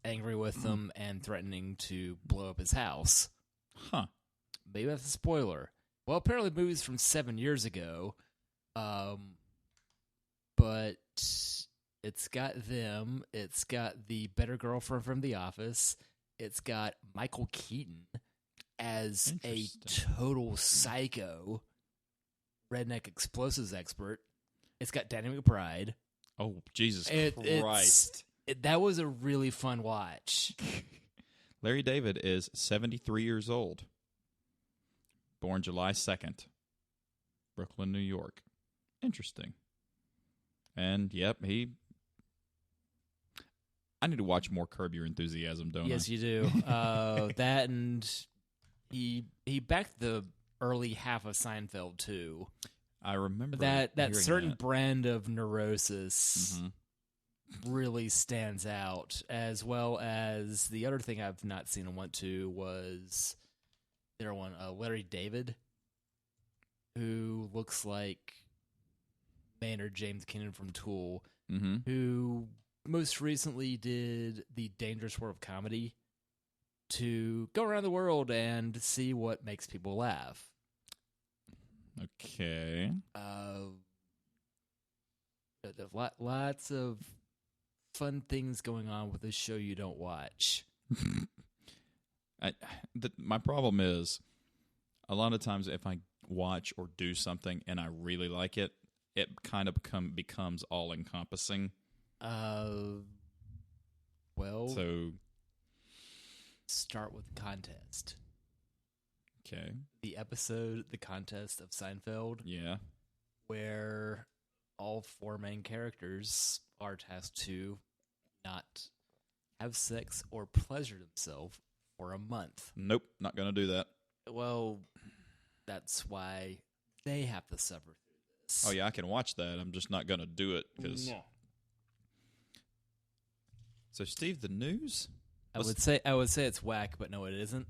angry with him and threatening to blow up his house. Maybe that's a spoiler. Well, apparently the movie's from 7 years ago, but it's got them. It's got the better girlfriend from The Office. It's got Michael Keaton as a total psycho redneck explosives expert. It's got Danny McBride. Oh, Jesus Christ. That was a really fun watch. Larry David is 73 years old. Born July 2nd. Brooklyn, New York. Interesting. And, yep, I need to watch more Curb Your Enthusiasm, don't I? Yes, you do. That, and he backed the early half of Seinfeld, too. I remember that certain brand of neurosis really stands out, as well as the other thing I've not seen and went to was there one Larry David, who looks like Maynard James Keenan from Tool, who most recently did the Dangerous World of Comedy to go around the world and see what makes people laugh. Okay. Lots of fun things going on with this show you don't watch. My problem is, a lot of times if I watch or do something and I really like it, it kind of becomes all-encompassing. Well, so start with the contest. Okay. The episode, The Contest of Seinfeld. Yeah. Where all four main characters are tasked to not have sex or pleasure themselves for a month. Nope, not going to do that. Well, that's why they have to suffer through this. Oh, yeah, I can watch that. I'm just not going to do it. No. So, Steve, the news? I would say it's whack, but no, it isn't.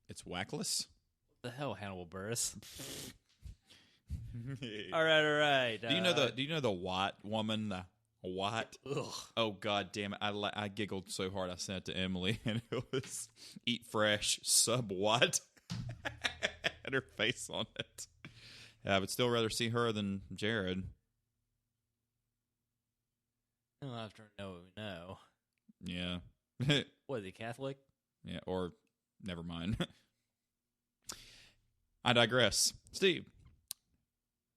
It's whackless? What the hell, Hannibal Buress? All right. Do you know the Watt woman? The Watt? Ugh. Oh, God damn it. I giggled so hard I sent it to Emily, and it was Eat Fresh sub Watt. Had her face on it. I would still rather see her than Jared. We'll have to know what we know. Yeah. What, is he Catholic? Yeah, or never mind. I digress. Steve,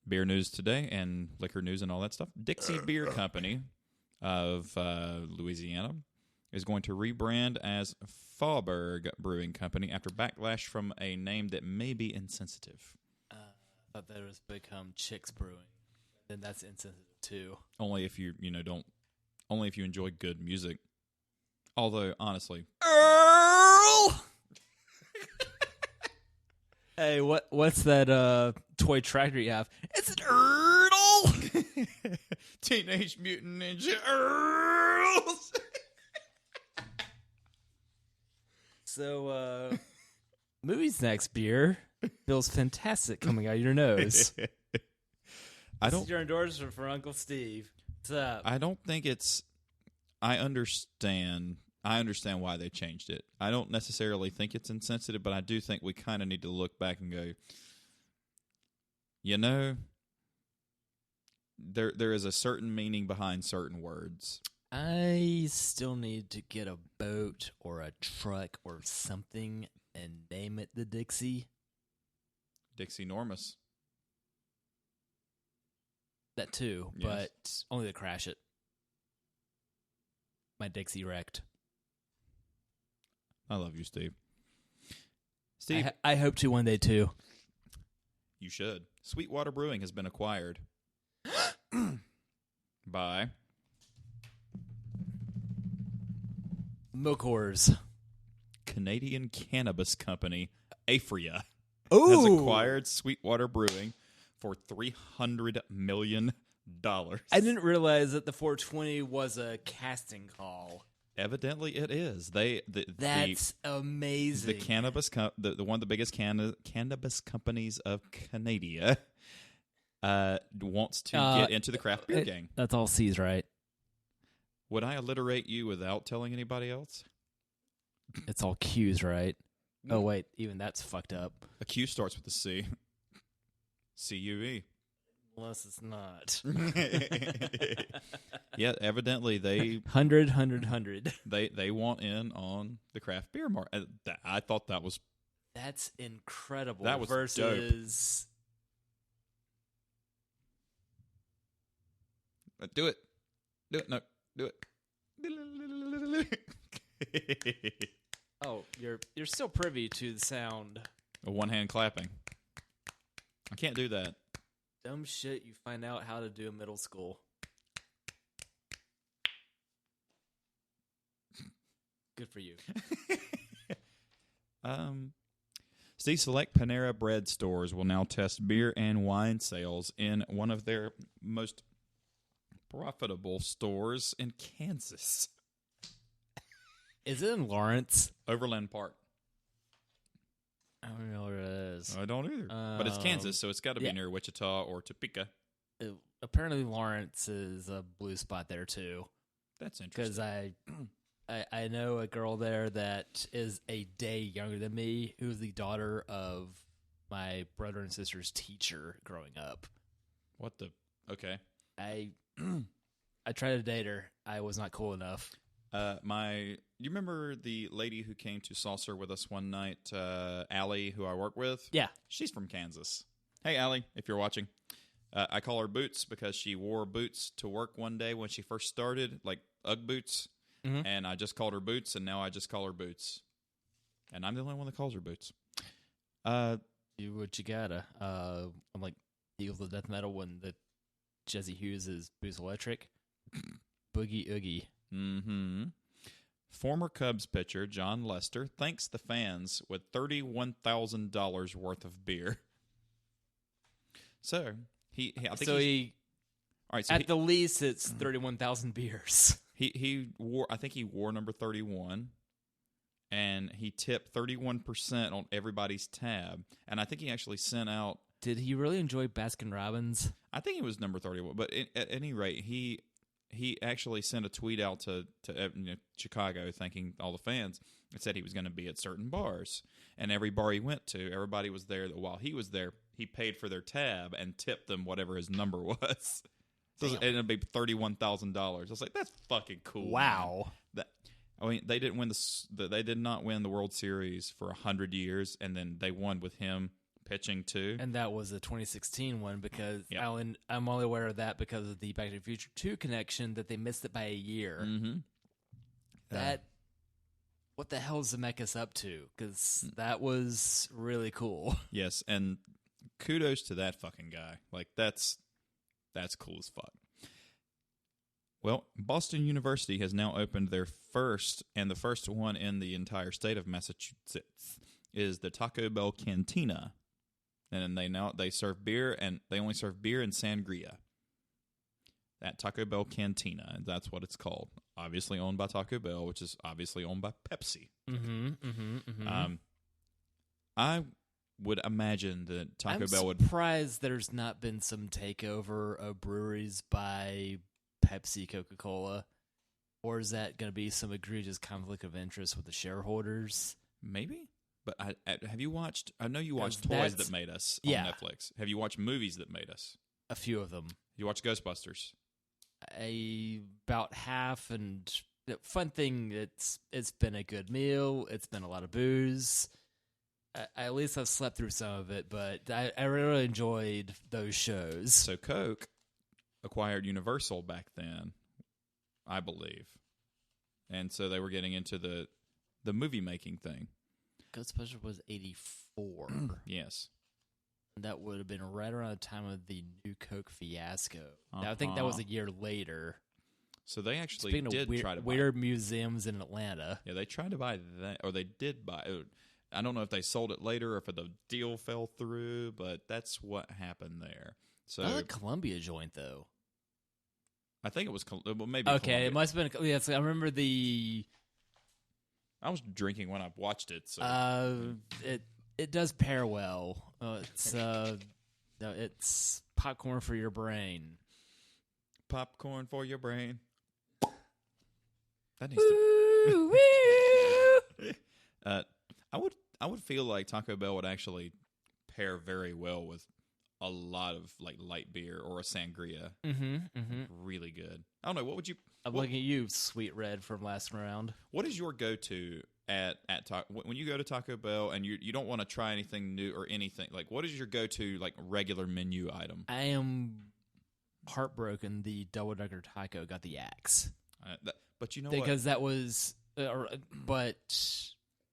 beer news today and liquor news and all that stuff. Dixie Beer Company of Louisiana is going to rebrand as Faubourg Brewing Company after backlash from a name that may be insensitive. I thought that was become Chicks Brewing. Then that's insensitive too. Only if you only if you enjoy good music. Although, honestly, Earl. Hey, what's that toy tractor you have? It's an Earl. Teenage Mutant Ninja Earls. So, movie snacks beer feels fantastic coming out of your nose. This is your endorsement for Uncle Steve. What's up? I don't think it's. I understand why they changed it. I don't necessarily think it's insensitive, but I do think we kind of need to look back and go, there is a certain meaning behind certain words. I still need to get a boat or a truck or something and name it the Dixie. Dixie Normus. That too, yes. But only to crash it. My Dixie wrecked. I love you, Steve. Steve, I hope to one day too. You should. Sweetwater Brewing has been acquired by Milk Whores. Canadian cannabis company Afria has acquired Sweetwater Brewing for $300 million. I didn't realize that the 420 was a casting call. Evidently, it is. That's amazing. The cannabis, the one of the biggest cannabis companies of Canada, wants to get into the craft beer gang. That's all C's, right? Would I alliterate you without telling anybody else? It's all Q's, right? Oh wait, even that's fucked up. A Q starts with a C. C-U-E. Unless it's not. Yeah, evidently they 100. They want in on the craft beer market. I thought that was That's incredible. That was versus dope. Do it. No, do it. Oh, you're still privy to the sound. A one-hand clapping. I can't do that. Dumb shit you find out how to do in middle school. Good for you. Steve, select Panera Bread stores will now test beer and wine sales in one of their most profitable stores in Kansas. Is it in Lawrence? Overland Park. I don't know where it is. I don't either. But it's Kansas, so it's got to be near Wichita or Topeka. Apparently Lawrence is a blue spot there, too. That's interesting. Because I know a girl there that is a day younger than me, who's the daughter of my brother and sister's teacher growing up. What the? Okay. I tried to date her. I was not cool enough. You remember the lady who came to Saucer with us one night, Allie, who I work with? Yeah. She's from Kansas. Hey, Allie, if you're watching. I call her Boots because she wore boots to work one day when she first started, like Ugg boots. Mm-hmm. And I just called her Boots, and now I just call her Boots. And I'm the only one that calls her Boots. You what you gotta. I'm like Eagles of Death Metal when the Jesse Hughes is Boots Electric. Boogie Oogie. Mm-hmm. Former Cubs pitcher John Lester thanks the fans with $31,000 worth of beer. So I think all right. So at the least, it's 31,000 beers. He wore. I think he wore number 31, and he tipped 31% on everybody's tab. And I think he actually sent out. Did he really enjoy Baskin Robbins? I think he was number 31, but at any rate, he actually sent a tweet out to Chicago thanking all the fans and said he was going to be at certain bars. And every bar he went to, everybody was there. While he was there, he paid for their tab and tipped them whatever his number was. So it ended up being $31,000. I was like, that's fucking cool. Wow. They didn't win they did not win the World Series for 100 years, and then they won with him pitching too. And that was a 2016 one because I'm only aware of that because of the Back to the Future 2 connection that they missed it by a year. Mm-hmm. What the hell is Zemeckis up to? Because that was really cool. Yes, and kudos to that fucking guy. Like, that's cool as fuck. Well, Boston University has now opened their first, and the first one in the entire state of Massachusetts, is the Taco Bell Cantina. And they serve beer, and they only serve beer and sangria. That Taco Bell Cantina, and that's what it's called. Obviously owned by Taco Bell, which is obviously owned by Pepsi. I would imagine that Taco Bell would... I'm surprised there's not been some takeover of breweries by Pepsi, Coca-Cola. Or is that going to be some egregious conflict of interest with the shareholders? Maybe. But have you watched... I know you watched Toys That Made Us on Netflix. Have you watched Movies That Made Us? A few of them. You watched Ghostbusters? About half, and the fun thing, it's been a good meal. It's been a lot of booze. At least I've slept through some of it, but I really enjoyed those shows. So Coke acquired Universal back then, I believe. And so they were getting into the movie-making thing. Ghostbusters was 84. Yes. That would have been right around the time of the new Coke fiasco. I think that was a year later. So they actually Speaking did of try to buy weird museums in Atlanta. Yeah, they tried to buy that, or they did buy it. I don't know if they sold it later or if the deal fell through, but that's what happened there. So I like Columbia joint, though. I think it was maybe Okay, Colombia. it must have been. Yes, I remember the. I was drinking when I watched it. So It does pair well. It's popcorn for your brain. Popcorn for your brain. That needs to. I would feel like Taco Bell would actually pair very well with a lot of like light beer or a sangria. Really good. I don't know. What would you? I'm looking at you, Sweet Red from last round. What is your go-to at when you go to Taco Bell and you don't want to try anything new or anything? Like, what is your go-to like regular menu item? I am heartbroken. The Double Decker Taco got the axe. But you know because that was, but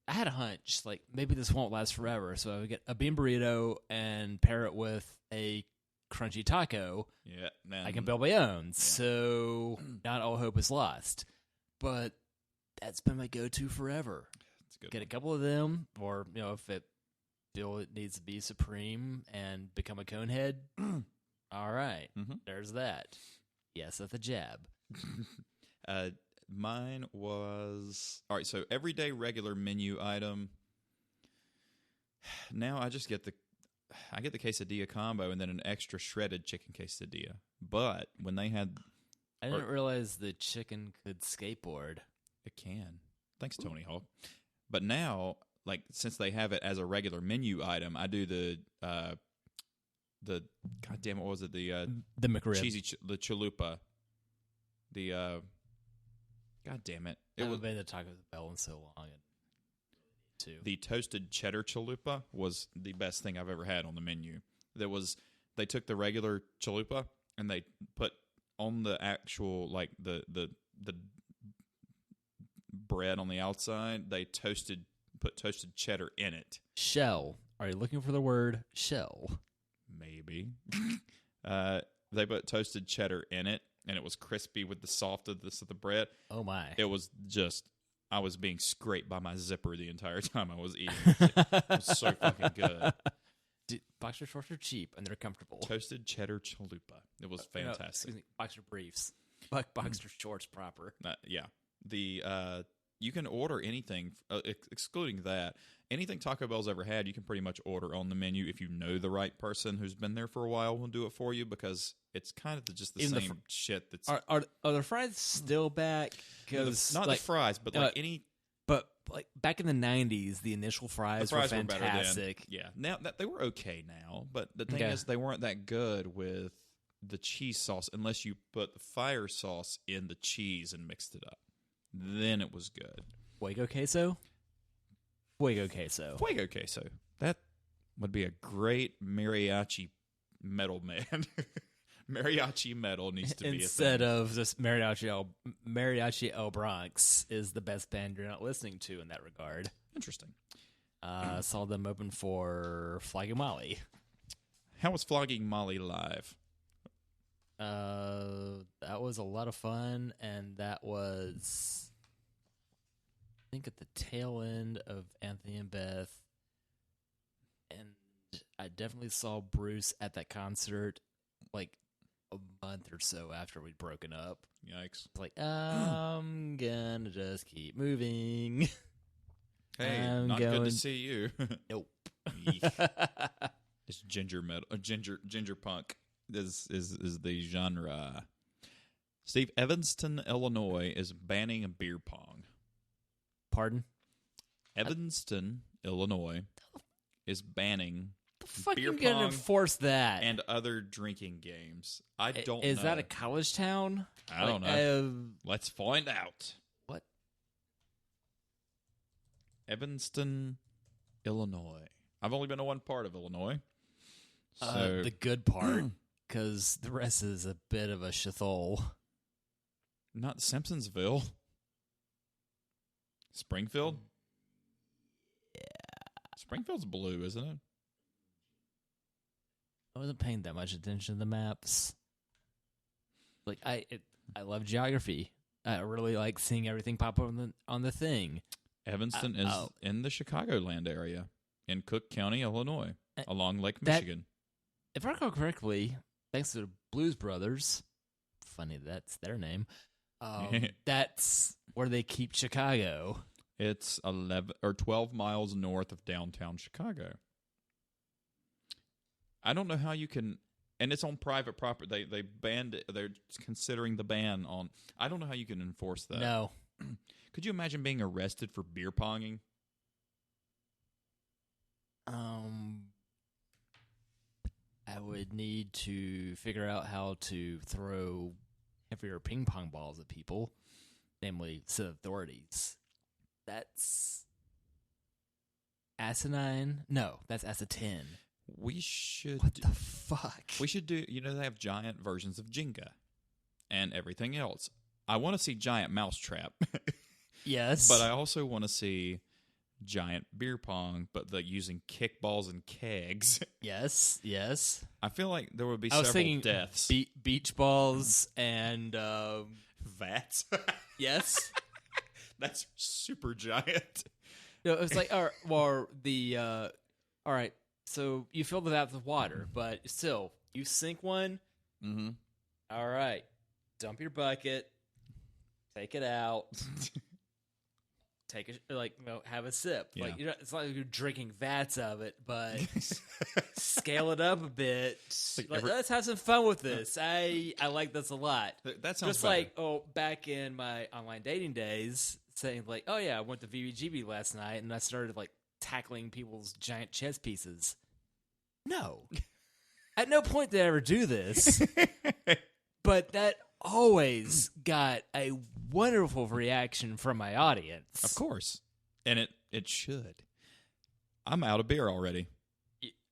I had a hunch like maybe this won't last forever, so I would get a bean burrito and pair it with a crunchy taco. Yeah, man. I can build my own, so not all hope is lost. But that's been my go-to forever. That's a good. Get a couple of them, or if it needs to be supreme and become a conehead. All right, there's that. Yes, at the jab. Mine was all right. So everyday regular menu item. Now I just get the quesadilla combo and then an extra shredded chicken quesadilla. But when they had, I didn't realize the chicken could skateboard. It can. Thanks, Tony Hawk. But now, like since they have it as a regular menu item, I do the goddamn what was it the McRib, cheesy the chalupa, the God damn it! I haven't been to Taco Bell in so long. The toasted cheddar chalupa was the best thing I've ever had on the menu. They took the regular chalupa and they put on the actual like the bread on the outside. They put toasted cheddar in it. Shell. Are you looking for the word shell? Maybe. They put toasted cheddar in it. And it was crispy with the softness of the bread. Oh, my. It was just, I was being scraped by my zipper the entire time I was eating. It was so fucking good. Dude, boxer shorts are cheap, and they're comfortable. Toasted cheddar chalupa. It was fantastic. No, excuse me, boxer briefs. Boxer shorts proper. Yeah. You can order anything, excluding that. Anything Taco Bell's ever had, you can pretty much order on the menu if you know the right person who's been there for a while will do it for you because it's kind of just the same shit. That's are the fries still back? Because not the fries, but like any. But like back in the '90s, the initial fries were fantastic. Yeah, now they were okay now, but the thing is, they weren't that good with the cheese sauce unless you put the fire sauce in the cheese and mixed it up. Then it was good. Fuego queso. Fuego queso. Fuego queso. That would be a great mariachi metal band. Mariachi metal needs to be instead of just Mariachi El Bronx is the best band you're not listening to in that regard. Interesting. Saw them open for Flogging Molly. How was Flogging Molly live? That was a lot of fun, and that was, I think, at the tail end of Anthony and Beth, and I definitely saw Bruce at that concert, like a month or so after we'd broken up. Yikes! Like, I'm gonna just keep moving. Hey, not good to see you. Nope. It's ginger metal, ginger punk. Is the genre. Steve, Evanston, Illinois is banning beer pong. Pardon? Evanston, Illinois is banning the fuck beer you pong gonna enforce that and other drinking games. I don't Is know. that a college town? I don't know. Let's find out. What? Evanston, Illinois. I've only been to one part of Illinois. So The good part. Because the rest is a bit of a shithole. Not Simpsonsville. Springfield? Yeah. Springfield's blue, isn't it? I wasn't paying that much attention to the maps. Like, I love geography. I really like seeing everything pop up on the thing. Evanston is in the Chicagoland area in Cook County, Illinois, along Lake Michigan. If I recall correctly, thanks to the Blues Brothers, funny that's their name. That's where they keep Chicago. It's 11 or 12 miles north of downtown Chicago. I don't know how you can, and it's on private property. They banned it. They're considering the ban on. I don't know how you can enforce that. No. Could you imagine being arrested for beer ponging? I would need to figure out how to throw heavier ping pong balls at people, namely city authorities. That's asinine. No, that's asinine. We should. What the fuck? We should do. They have giant versions of Jenga and everything else. I want to see giant mousetrap. Yes, but I also want to see giant beer pong, but using kickballs and kegs. Yes. I feel like there would be I was several thinking deaths. Beach balls and Vats. yes, That's super giant. no, it was like all right. So you fill the vat with water, but still, you sink one. Mm-hmm. All right, dump your bucket, take it out. Have a sip. Yeah. It's not like you're drinking vats of it, but scale it up a bit. Let's have some fun with this. I like this a lot. That sounds just better. Back in my online dating days, saying like, oh yeah, I went to VBGB last night, and I started like tackling people's giant chess pieces. No, at no point did I ever do this, but that always got a wonderful reaction from my audience. Of course. And it should. I'm out of beer already.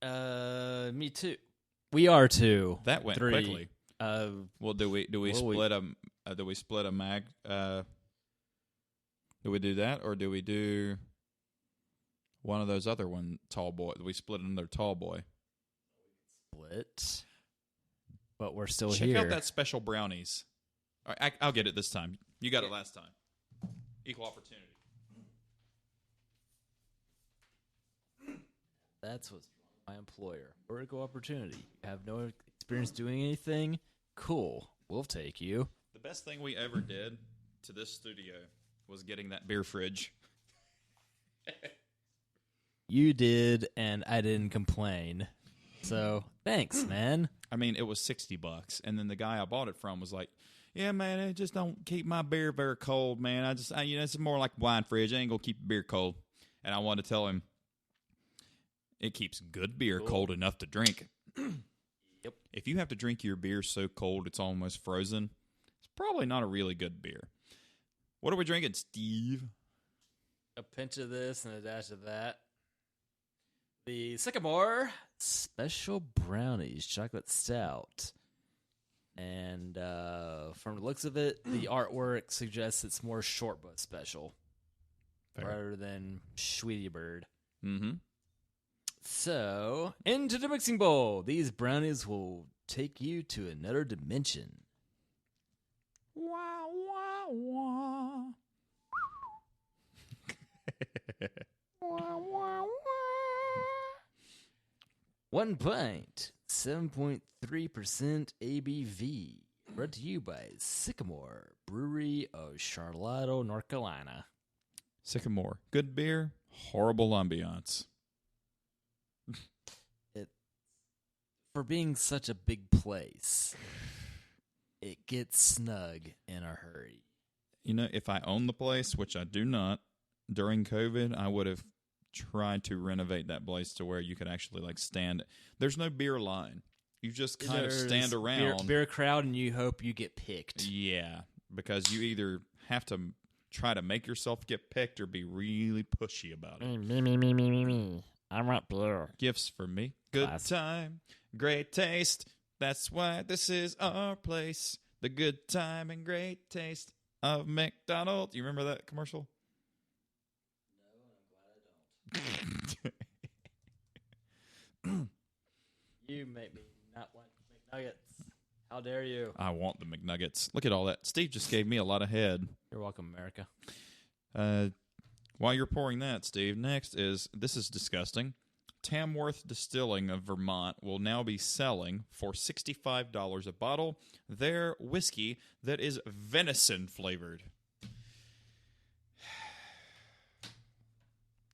Me too. We are too. That went quickly. Well, do we split a mag? Do we do that, or do we do one of those other tall boy? We split another tall boy. Split. But we're still Check here. out that special brownies. All right, I'll get it this time. You got it last time. Equal opportunity. That's what's my employer. Vertical opportunity. You have no experience doing anything? Cool. We'll take you. The best thing we ever did to this studio was getting that beer fridge. You did, and I didn't complain. So, thanks, man. I mean, it was $60, and then the guy I bought it from was like, "Yeah, man, it just don't keep my beer very cold, man. It's more like a wine fridge. I ain't gonna keep beer cold." And I wanted to tell him, it keeps good beer cold enough to drink. Yep. If you have to drink your beer so cold it's almost frozen, it's probably not a really good beer. What are we drinking, Steve? A pinch of this and a dash of that. The Sycamore Special Brownies Chocolate Stout. And from the looks of it, the artwork suggests it's more shortbread special rather than Sweetie Bird. Mm-hmm. So, into the mixing bowl. These brownies will take you to another dimension. Wah, wah, wah. Wah, wah, wah. 1 pint, 7.3% ABV. Brought to you by Sycamore Brewery of Charlotte, North Carolina. Sycamore. Good beer, horrible ambiance. For being such a big place, it gets snug in a hurry. If I owned the place, which I do not, during COVID, I would have tried to renovate that place to where you could actually stand. There's no beer line. You just kind of stand around. Beer crowd, and you hope you get picked. Yeah, because you either have to try to make yourself get picked or be really pushy about it. Me. I want beer. Gifts for me. Good Class. time, great taste. That's why this is our place. The good time and great taste of McDonald's. You remember that commercial? No, I'm glad I don't. You make me not want McNuggets. How dare you? I want the McNuggets. Look at all that. Steve just gave me a lot of head. You're welcome, America. While you're pouring that, Steve, next this is disgusting, Tamworth Distilling of Vermont will now be selling for $65 a bottle their whiskey that is venison flavored.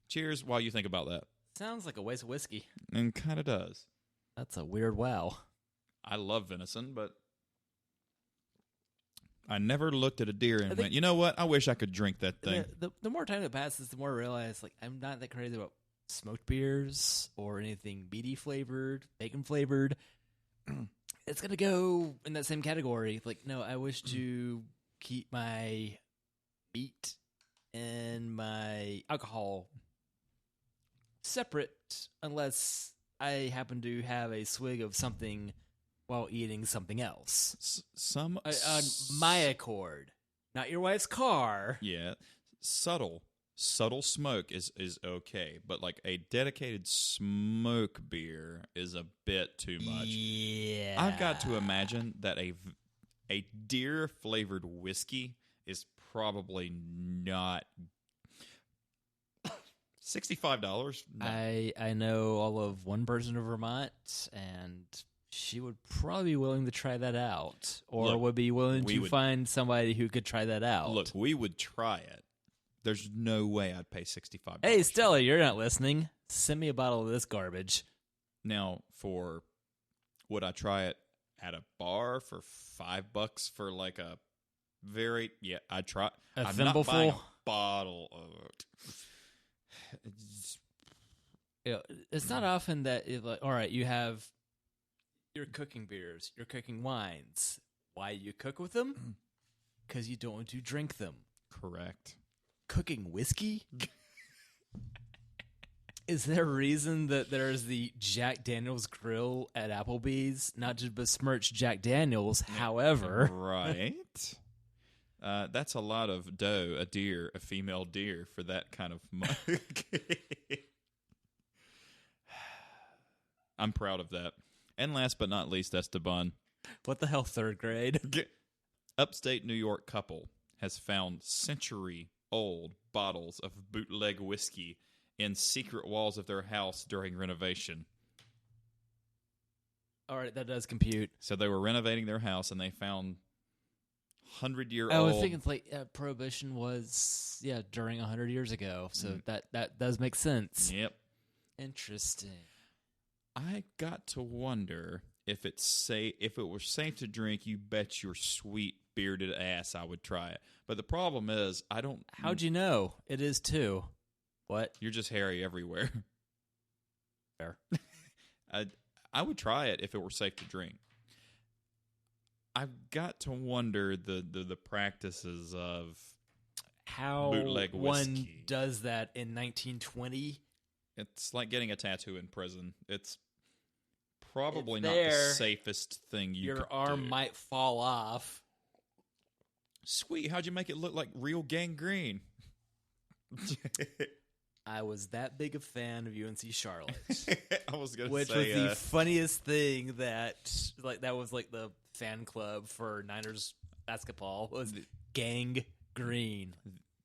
Cheers while you think about that. Sounds like a waste of whiskey. And kind of does. That's a weird wow. I love venison, but I never looked at a deer and went, you know what? I wish I could drink that thing. The more time that passes, the more I realize like I'm not that crazy about smoked beers or anything meaty flavored, bacon flavored. It's going to go in that same category. Like, no, I wish to keep my meat and my alcohol separate unless I happen to have a swig of something while eating something else. On my accord, not your wife's car. Yeah, subtle smoke is okay, but like a dedicated smoke beer is a bit too much. Yeah, I've got to imagine that a deer flavored whiskey is probably not $65. No. I know all of one person in Vermont, and she would probably be willing to try that out, or would be willing to find somebody who could try that out. Look, we would try it. There's no way I'd pay $65. Hey, Stella, you're not listening. Send me a bottle of this garbage. Now, would I try it at a bar for $5 for like a very? Yeah, I'd try. I'm thimbleful? Not buying a bottle of it. It's not often that all right, you have your cooking beers, your cooking wines. Why you cook with them? Because you don't want to drink them. Correct. Cooking whiskey? Is there a reason that there's the Jack Daniels grill at Applebee's? Not to besmirch Jack Daniels, however. Right. That's a lot of doe, a female deer for that kind of mug. I'm proud of that. And last but not least, Esteban. What the hell, third grade? Upstate New York couple has found century-old bottles of bootleg whiskey in secret walls of their house during renovation. All right, that does compute. So they were renovating their house, and they found 100-year-old... I was thinking like Prohibition was, during 100 years ago, so that does make sense. Yep. Interesting. I got to wonder if it were safe to drink, you bet your sweet bearded ass I would try it. But the problem is, I don't... How'd you know? It is too. What? You're just hairy everywhere. Fair. I would try it if it were safe to drink. I've got to wonder the practices of how bootleg whiskey. One does that in 1920. It's like getting a tattoo in prison. It's probably not the safest thing you could do. Your arm might fall off. Sweet, how'd you make it look like real gangrene? I was that big a fan of UNC Charlotte. I was going to say... Which was the funniest thing that was like the fan club for Niners basketball was Gang Green.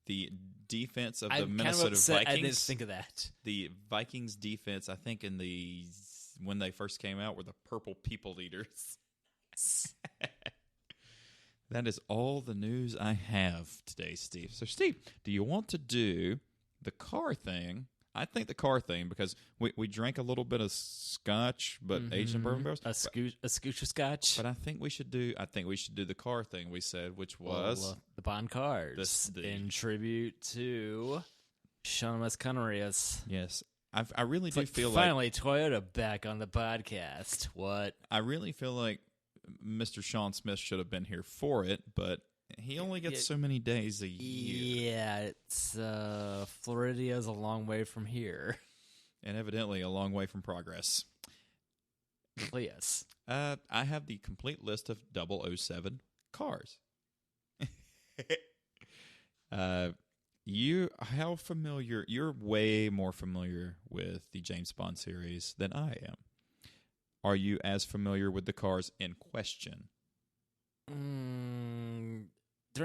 The defense of the Minnesota Vikings. I didn't think of that. The Vikings defense, I think when they first came out, were the Purple People Eaters. That is all the news I have today, Steve. So, Steve, do you want to do the car thing? I think the car thing, because we drank a little bit of scotch, but aged in bourbon barrels. A scooch of scotch. But I think we should do the car thing we said, which was the Bond cards in tribute to Sean Connery. Yes. I really do feel finally Toyota back on the podcast. What? I really feel like Mr. Sean Smith should have been here for it, but he only gets so many days a year. Yeah, it's Floridia's a long way from here. And evidently a long way from progress. Well, yes. I have the complete list of 007 cars. You're way more familiar with the James Bond series than I am. Are you as familiar with the cars in question? During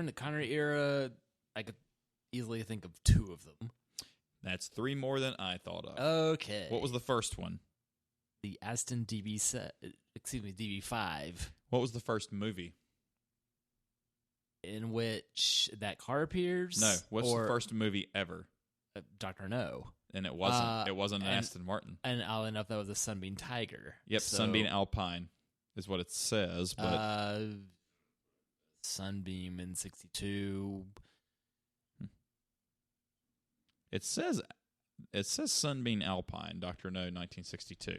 the Connery era, I could easily think of two of them. That's 3 more than I thought of. Okay. What was the first one? The Aston DB5. What was the first movie? In which that car appears? No. What's the first movie ever? Dr. No. And it wasn't. It wasn't an Aston Martin. And oddly enough, that was a Sunbeam Tiger. Yep, so, Sunbeam Alpine is what it says. But Sunbeam in 62. It says Sunbeam Alpine, Dr. No, 1962.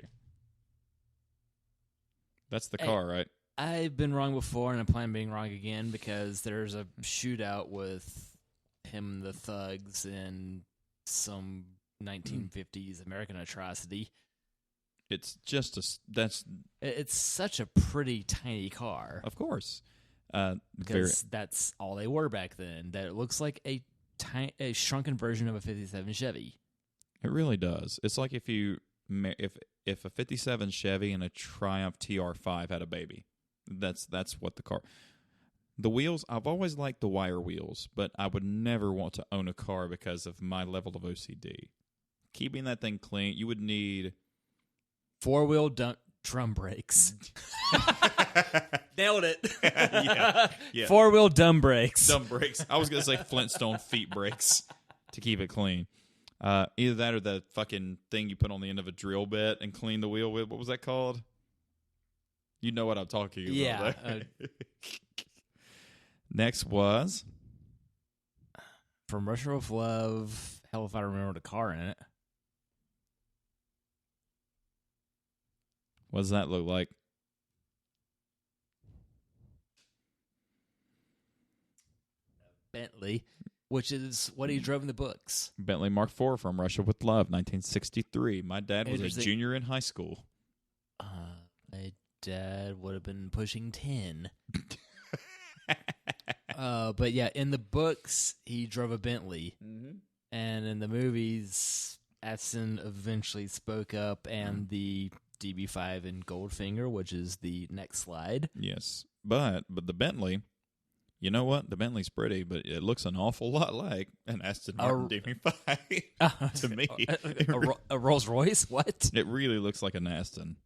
That's the car, right? I've been wrong before, and I plan on being wrong again because there's a shootout with him and the thugs in some 1950s American atrocity. It's just It's such a pretty tiny car. Of course. Because that's all they were back then. That it looks like a shrunken version of a 57 Chevy. It really does. It's like if a 57 Chevy and a Triumph TR5 had a baby. That's what the car. The wheels, I've always liked the wire wheels, but I would never want to own a car because of my level of OCD. Keeping that thing clean, you would need 4-wheel drum brakes. Nailed it. Yeah. 4-wheel dumb brakes. Dumb brakes. I was going to say Flintstone feet brakes to keep it clean. Either that or the fucking thing you put on the end of a drill bit and clean the wheel with. What was that called? You know what I'm talking about. Yeah. Next was From Russia with Love. Hell if I remember the car in it. What does that look like? Bentley, which is what he drove in the books. Bentley Mark IV from Russia with Love, 1963. My dad was a junior in high school. My dad would have been pushing 10. But yeah, in the books, he drove a Bentley. Mm-hmm. And in the movies, Aston eventually spoke up, and the DB5 in Goldfinger, which is the next slide. Yes. But the Bentley, you know what? The Bentley's pretty, but it looks an awful lot like an Aston Martin DB5 to me. A Rolls Royce? What? It really looks like an Aston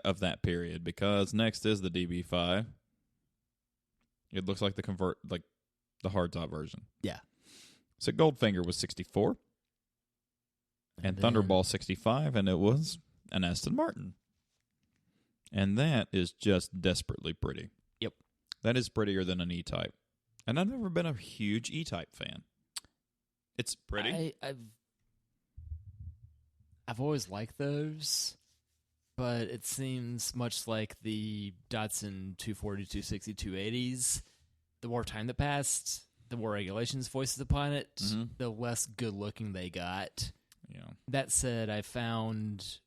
of that period, because next is the DB5. It looks like the hardtop version. Yeah. So Goldfinger was 64, and Thunderball 65, and it was an Aston Martin. And that is just desperately pretty. Yep. That is prettier than an E-Type. And I've never been a huge E-Type fan. It's pretty. I've always liked those, but it seems much like the Datsun 240, 260, 280s. The more time that passed, the more regulations voiced upon it, the less good-looking they got. Yeah. That said, I found,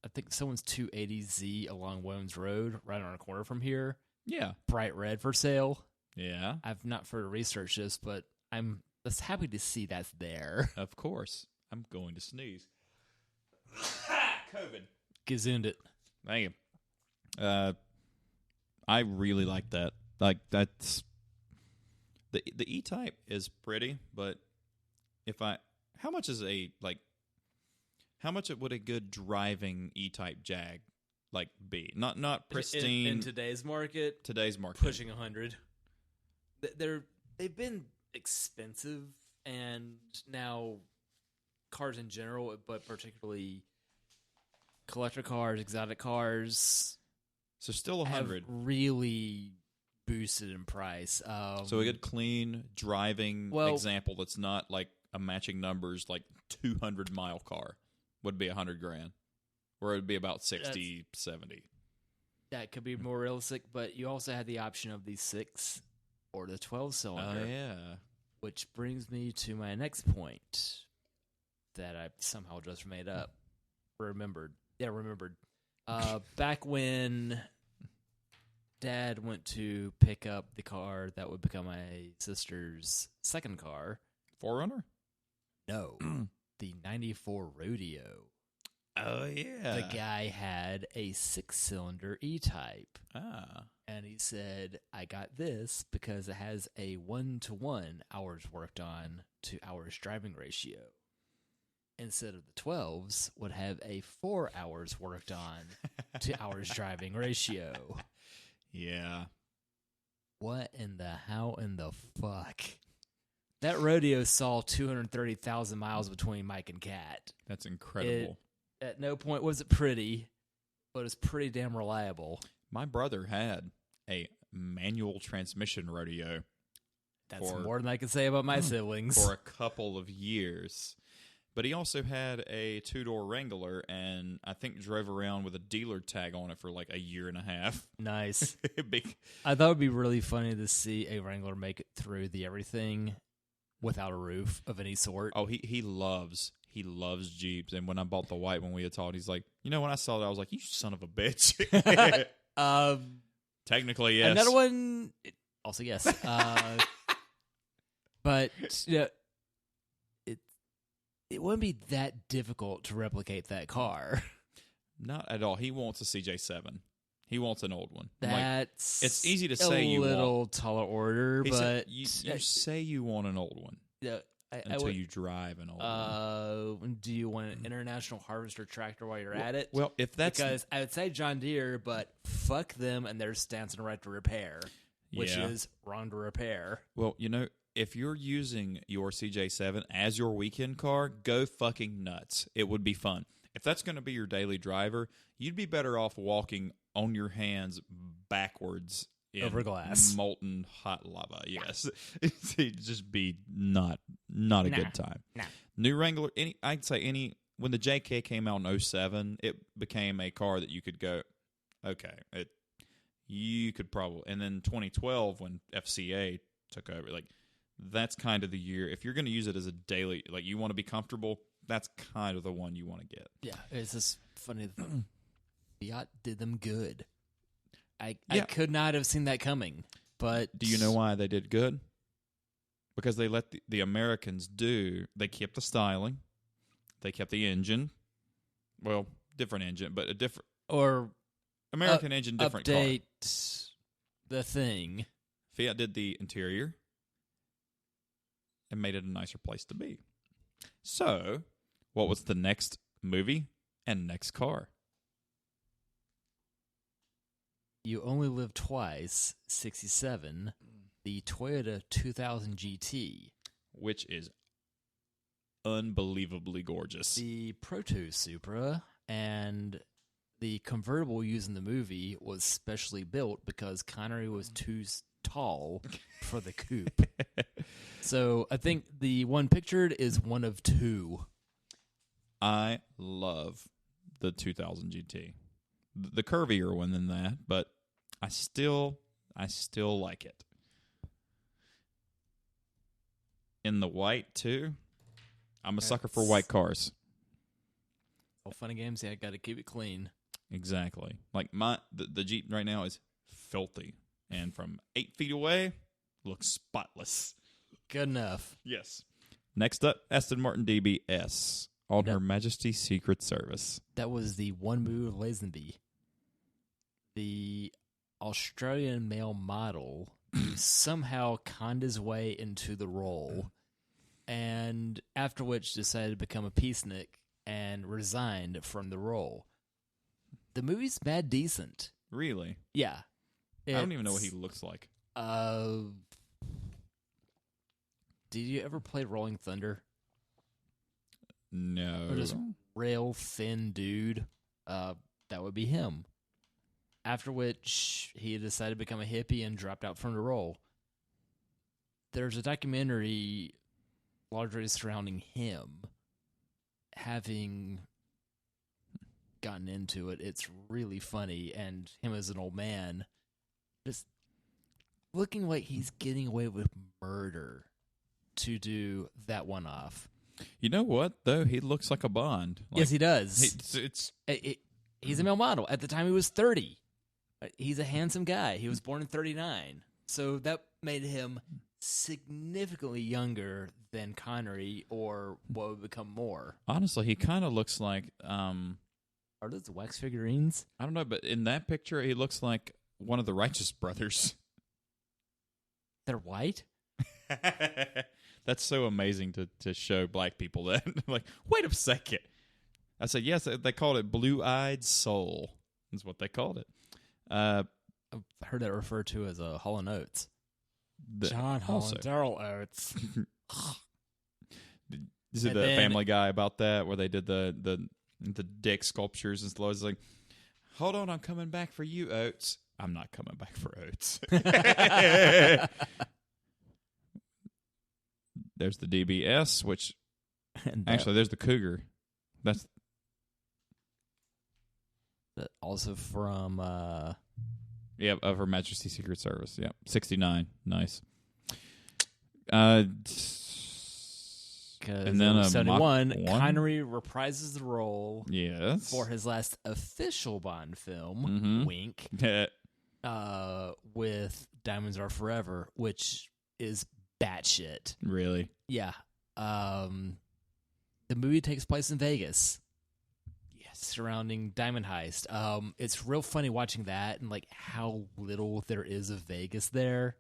I think someone's 280Z along Wones Road, right on a corner from here. Yeah. Bright red for sale. Yeah. I've not further researched this, but I'm just happy to see that's there. Of course. I'm going to sneeze. COVID. Gazooned it. Thank you. I really like that. Like, that's... The E-Type is pretty, but how much would a good driving E-Type Jag be? Not pristine in today's market. Pushing 100. They've been expensive, and now cars in general, but particularly collector cars, exotic cars, so still 100 have really boosted in price. So a good clean driving example that's not like a matching numbers, like 200-mile car would be $100,000, or it would be about 60, 70. That could be more realistic, but you also had the option of the 6 or the 12-cylinder. Oh, yeah. Which brings me to my next point that I somehow just made up. Remembered. Back when Dad went to pick up the car that would become my sister's second car. 4Runner? No. The 94 Rodeo. Oh, yeah. The guy had a 6-cylinder E-Type. Ah. And he said, I got this because it has a 1-to-1 hours worked on to hours driving ratio. Instead of the 12s, would have a 4 hours worked on to hours driving ratio. Yeah. What in the how in the fuck? That rodeo saw 230,000 miles between Mike and Kat. That's incredible. At no point was it pretty, but it's pretty damn reliable. My brother had a manual transmission rodeo. That's more than I can say about my siblings. For a couple of years. But he also had a 2-door Wrangler, and I think drove around with a dealer tag on it for like a year and a half. Nice. I thought it would be really funny to see a Wrangler make it through the everything without a roof of any sort. Oh, he loves Jeeps. And when I bought the white one we had talked, he's like, when I saw it, I was like, you son of a bitch. Technically, yes. Another one, also yes. But it wouldn't be that difficult to replicate that car. Not at all. He wants a CJ7. He wants an old one. That's it's easy to say you want. A little taller order, but you say you want an old one. Yeah. Until you drive an old one. Do you want an International Harvester tractor while you're at it? Well, if that's... Because I would say John Deere, but fuck them and their stance on right to repair, which is wrong to repair. Well, if you're using your CJ7 as your weekend car, go fucking nuts. It would be fun. If that's going to be your daily driver, you'd be better off walking on your hands backwards over glass, molten hot lava. Yes, it'd just be not a good time. New Wrangler. I'd say when the JK came out in 2007, it became a car that you could go, okay, you could probably. And then 2012 when FCA took over, that's kind of the year. If you're going to use it as a daily, you want to be comfortable, that's kind of the one you want to get. Yeah, it's just funny. Fiat did them good. I could not have seen that coming. But do you know why they did good? Because they let the Americans they kept the styling, they kept the engine. Well, different engine, but a different American engine, different update car. The thing. Fiat did the interior and made it a nicer place to be. So, what was the next movie and next car? You Only Live Twice, 67, the Toyota 2000 GT. Which is unbelievably gorgeous. The Proto Supra and the convertible used in the movie was specially built because Connery was too tall for the coupe. So I think the one pictured is one of two. I love the 2000 GT. The curvier one than that, but I still like it. In the white too. I'm a sucker for white cars. All fun and games, got to keep it clean. Exactly. The Jeep right now is filthy, and from 8 feet away, looks spotless. Good enough. Yes. Next up, Aston Martin DBS on Her Majesty's Secret Service. That was the one move of Lazenby. The Australian male model who somehow conned his way into the role, and after which decided to become a peacenik and resigned from the role. The movie's mad decent. Really? Yeah. I don't even know what he looks like. Did you ever play Rolling Thunder? No. Or just rail thin dude? That would be him. After which he decided to become a hippie and dropped out from the role. There's a documentary largely surrounding him having gotten into it. It's really funny, and him as an old man just looking like he's getting away with murder to do that one off. You know what, though? He looks like a Bond. Yes, he does. He's a male model. At the time, he was 30. He's a handsome guy. He was born in 1939. So that made him significantly younger than Connery or what would become more. Honestly, he kind of looks like Are those wax figurines? I don't know, but in that picture, he looks like one of the Righteous Brothers. They're white? That's so amazing to show black people that. Like, wait a second. I said, yes, they called it Blue-Eyed Soul. That's what they called it. I've heard that referred to as a Hall & Oates. John Holland, Daryl Oates. Is it the Family Guy about that, where they did the dick sculptures and stuff? It's like, hold on, I'm coming back for you, Oates. I'm not coming back for Oates. There's the DBS, which actually there's the Cougar. That's also from of Her Majesty's Secret Service. Yeah, 69. Nice. And then 71, Connery reprises the role. Yes. For his last official Bond film, wink, with Diamonds Are Forever, which is batshit. Really? Yeah. The movie takes place in Vegas. Yes. Surrounding Diamond Heist. It's real funny watching that and like how little there is of Vegas there.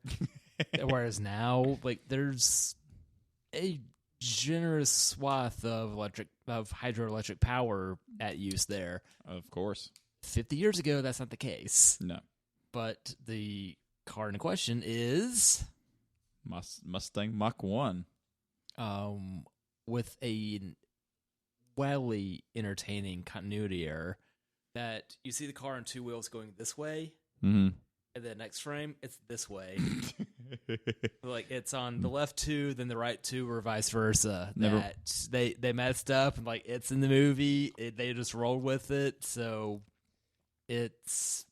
Whereas now, like, there's a generous swath of hydroelectric power at use there. Of course. 50 years ago, that's not the case. No. But the car in question is Mustang Mach 1. With a wildly entertaining continuity error that you see the car on two wheels going this way, and the next frame, it's this way. Like, it's on the left two, then the right two, or vice versa. They messed up, and like, it's in the movie. They just rolled with it, so it's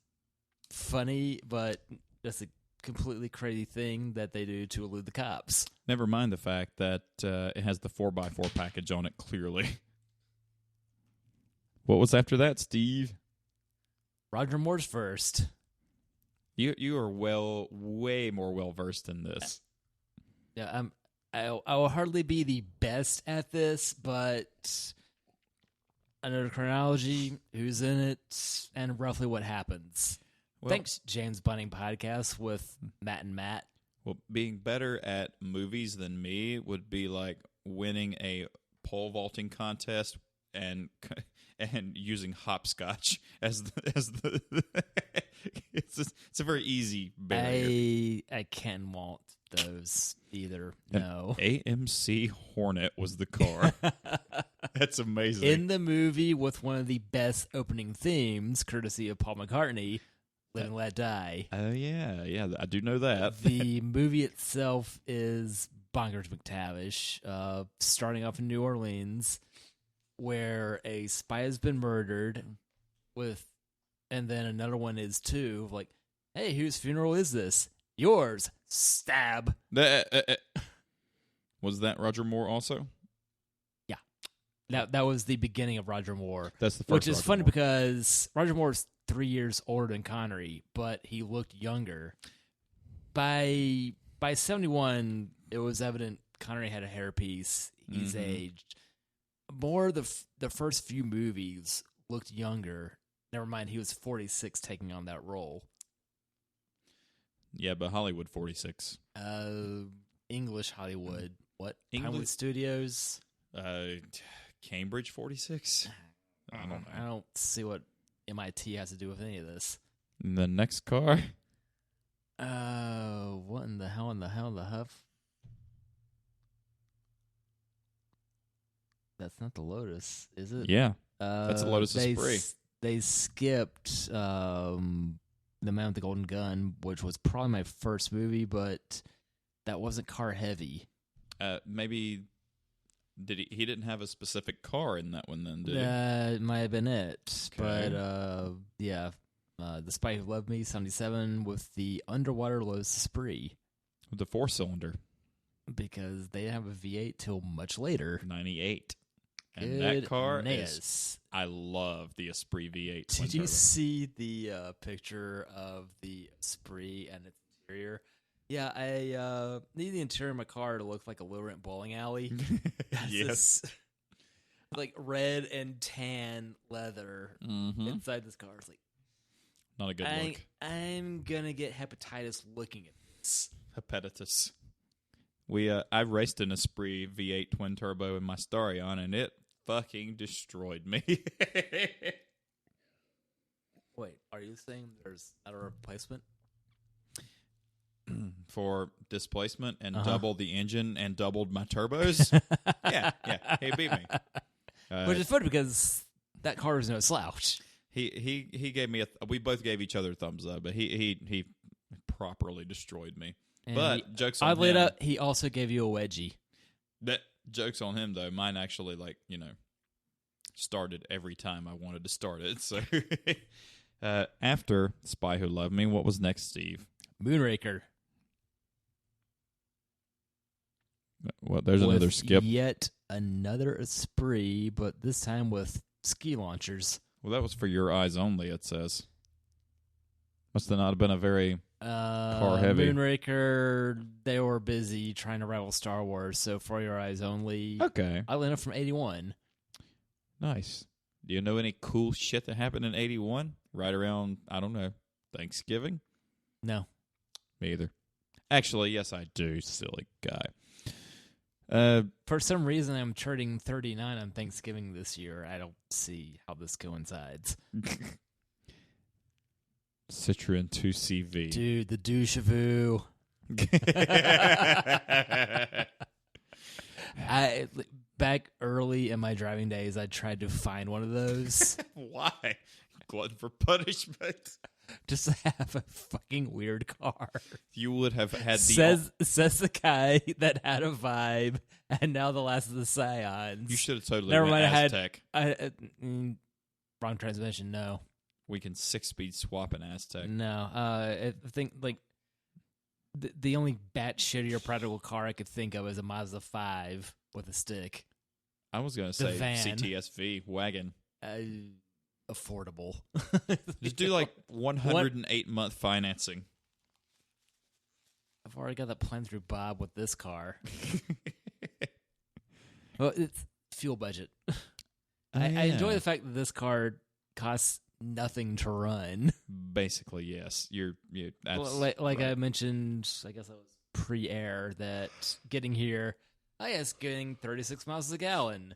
funny, but that's a completely crazy thing that they do to elude the cops. Never mind the fact that it has the 4x4 package on it, clearly. What was after that, Steve? Roger Moore's first. You are way more well-versed in this. Yeah, I will hardly be the best at this, but I know the chronology, who's in it, and roughly what happens. Well, thanks, James Bunning Podcast with Matt and Matt. Well, being better at movies than me would be like winning a pole vaulting contest and using hopscotch as the it's a very easy barrier. I can't want those either. No. AMC Hornet was the car. That's amazing. In the movie with one of the best opening themes, courtesy of Paul McCartney, Live and Let Die. Oh, yeah, I do know that. The movie itself is bonkers McTavish, starting off in New Orleans, where a spy has been murdered, and then another one is too, like, hey, whose funeral is this? Yours. Stab. Was that Roger Moore also? Yeah. That was the beginning of Roger Moore. That's the first Which is Roger funny Moore. because Roger Moore's 3 years older than Connery, but he looked younger. By 71, it was evident Connery had a hairpiece. He's aged. More the first few movies looked younger. Never mind, he was 46 taking on that role. Yeah, but Hollywood 46. English Hollywood. What? English Hollywood Studios? Cambridge 46? I don't know. I don't see what MIT has to do with any of this. The next car? What in the hell in the huff? That's not the Lotus, is it? Yeah. That's a Lotus Esprit. They skipped The Man with the Golden Gun, which was probably my first movie, but that wasn't car heavy. Maybe he didn't have a specific car in that one then, did he? It might have been it. Okay. But yeah. The Spy Who Loved Me, 77, with the underwater Lotus Esprit. With the 4-cylinder. Because they didn't have a V8 till much later. 98. And that car is... I love the Esprit V8. Did you see the picture of the Esprit and its interior? Yeah, I need the interior of my car to look like a low-rent bowling alley. Yes. like red and tan leather inside this car. It's like not a good look. I'm gonna get hepatitis looking at this. Hepatitis. I raced an Esprit V8 twin turbo in my Starion, and it fucking destroyed me. Wait, are you saying there's not a replacement? For displacement and double the engine and doubled my turbos? yeah, he beat me. Which is funny because that car is no slouch. He gave me we both gave each other a thumbs up, but he properly destroyed me. And but jokes on oddly him. enough, he also gave you a wedgie. That jokes on him though. Mine actually started every time I wanted to start it. So after Spy Who Loved Me, what was next, Steve? Moonraker. Well, there's another skip. Yet another Esprit, but this time with ski launchers. Well, that was for your eyes only, it says. Must have not been a very car heavy. Moonraker, they were busy trying to rival Star Wars, so for your eyes only. Okay. I landed from 81. Nice. Do you know any cool shit that happened in 81? Right around, I don't know, Thanksgiving? No. Me either. Actually, yes, I do, silly guy. For some reason, I'm turning 39 on Thanksgiving this year. I don't see how this coincides. Citroen 2CV. Dude, the douche vu. Back early in my driving days, I tried to find one of those. Why? Glutton for punishment. Just to have a fucking weird car. You would have had the... Says the guy that had a vibe, and now the last of the Scions. You should have totally Never went mind, Aztec. Wrong transmission, no. We can 6-speed swap an Aztec. No. I think, like, the only bat-shittier practical car I could think of is a Mazda 5 with a stick. I was going to say CTSV wagon. Affordable. Just do like 108-month financing. I've already got that plan through Bob with this car. Well, it's fuel budget. I enjoy the fact that this car costs nothing to run. Basically, yes. That's like right. I mentioned, I guess I was pre-air, that getting here, getting 36 miles a gallon.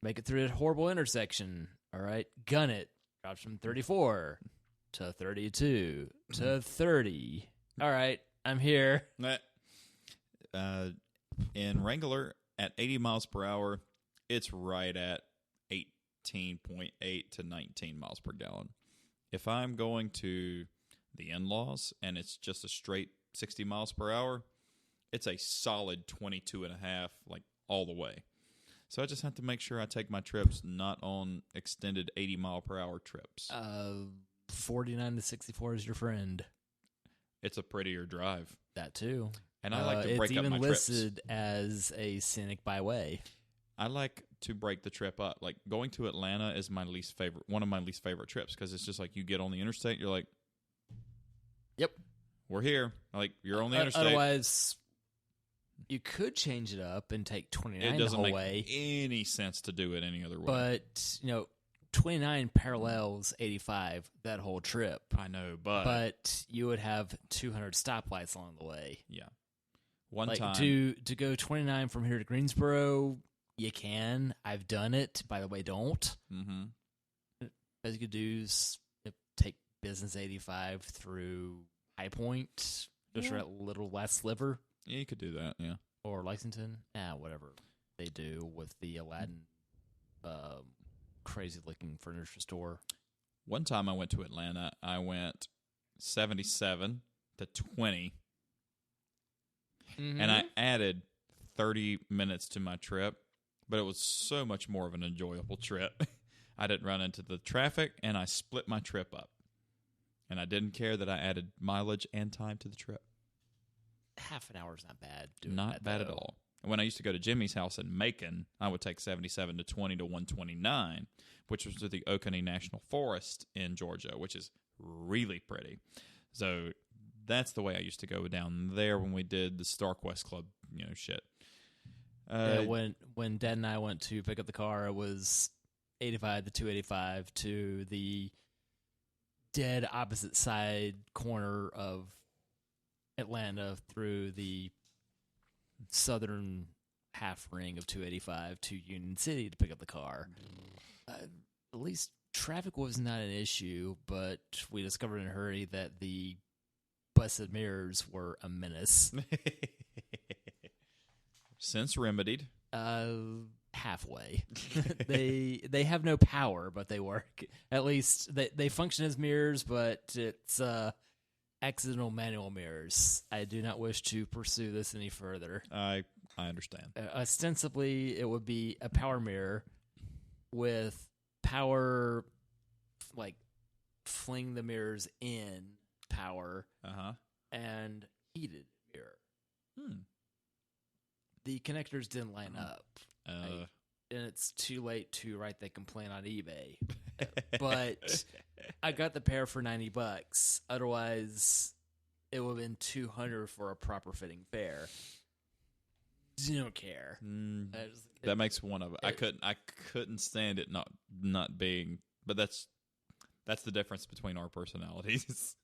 Make it through a horrible intersection. All right, gun it. Drops from 34 to 32 to 30. All right, I'm here. In Wrangler, at 80 miles per hour, it's right at 18.8 to 19 miles per gallon. If I'm going to the in-laws and it's just a straight 60 miles per hour, it's a solid 22 and a half, like all the way. So I just have to make sure I take my trips not on extended 80-mile-per-hour trips. 49 to 64 is your friend. It's a prettier drive. That too. And I like to break up my trips. It's even listed as a scenic byway. I like to break the trip up. Like, going to Atlanta is one of my least favorite trips, because it's just like you get on the interstate, you're like, yep, we're here. Like, you're on the interstate. Otherwise, you could change it up and take 29 the whole way. It doesn't make any sense to do it any other way. But, 29 parallels 85 that whole trip. I know, but... But you would have 200 stoplights along the way. Yeah. One time... To go 29 from here to Greensboro, you can. I've done it. By the way, don't. Mm-hmm. As you could do is take Business 85 through High Point, just for that little last sliver. Yeah, you could do that, yeah. Or Lexington. Whatever they do with the Aladdin crazy-looking furniture store. One time I went to Atlanta, I went 77 to 20, and I added 30 minutes to my trip, but it was so much more of an enjoyable trip. I didn't run into the traffic, and I split my trip up. And I didn't care that I added mileage and time to the trip. Half an hour is not bad. Not bad at all. When I used to go to Jimmy's house in Macon, I would take 77 to 20 to 129, which was to the Oconee National Forest in Georgia, which is really pretty. So that's the way I used to go down there when we did the Starquest Club, shit. When Dad and I went to pick up the car, it was 85 to 285 to the dead opposite side corner of Atlanta through the southern half ring of 285 to Union City to pick up the car. At least traffic was not an issue, but we discovered in a hurry that the busted mirrors were a menace. Since remedied. Halfway. They have no power, but they work. At least they function as mirrors, but it's accidental manual mirrors. I do not wish to pursue this any further. I understand. Ostensibly, it would be a power mirror with power, like fling the mirrors in power, and heated mirror. The connectors didn't line up. And it's too late to write the complaint on eBay. But I got the pair for $90. Otherwise, it would have been $200 for a proper fitting pair. You don't care. That makes one of it. I couldn't stand it not being. But that's the difference between our personalities.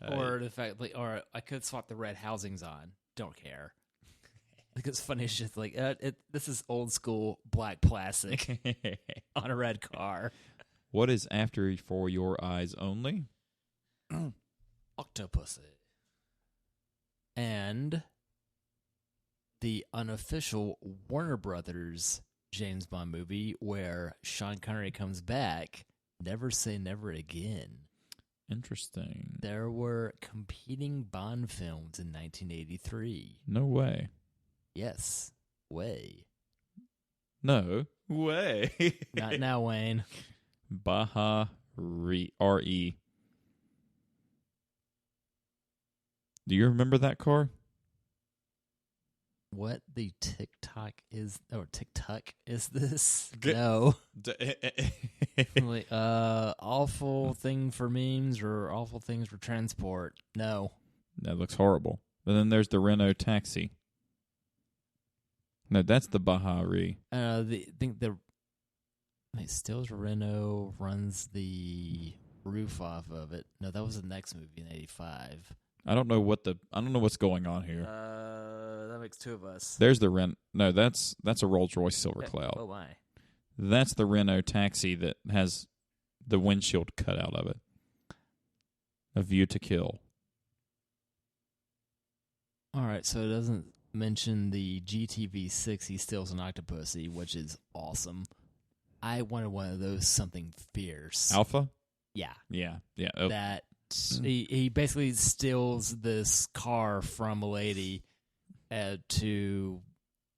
Or the fact, like, or I could swap the red housings on. Don't care. It's funny as shit. Like, this is old school black plastic on a red car. What is after for your eyes only? Octopussy. And the unofficial Warner Brothers James Bond movie where Sean Connery comes back, Never Say Never Again. Interesting. There were competing Bond films in 1983. No way. Yes. Way. No way. Not now, Wayne. Baha R.E. Do you remember that car? What the TikTok is this? No. Like, awful thing for memes or awful things for transport. No. That looks horrible. And then there's the Renault Taxi. No, that's the Bahari. Stills Renault runs the roof off of it. No, that was the next movie in '85. I don't know what's going on here. That makes two of us. There's the No, that's a Rolls-Royce Silver Cloud. Oh my. That's the Renault Taxi that has the windshield cut out of it. A View to Kill. All right, so it doesn't mention the GTV6 he steals an Octopussy, which is awesome. I wanted one of those, something fierce. Alpha? Yeah. Yeah. Oh. That he basically steals this car from a lady to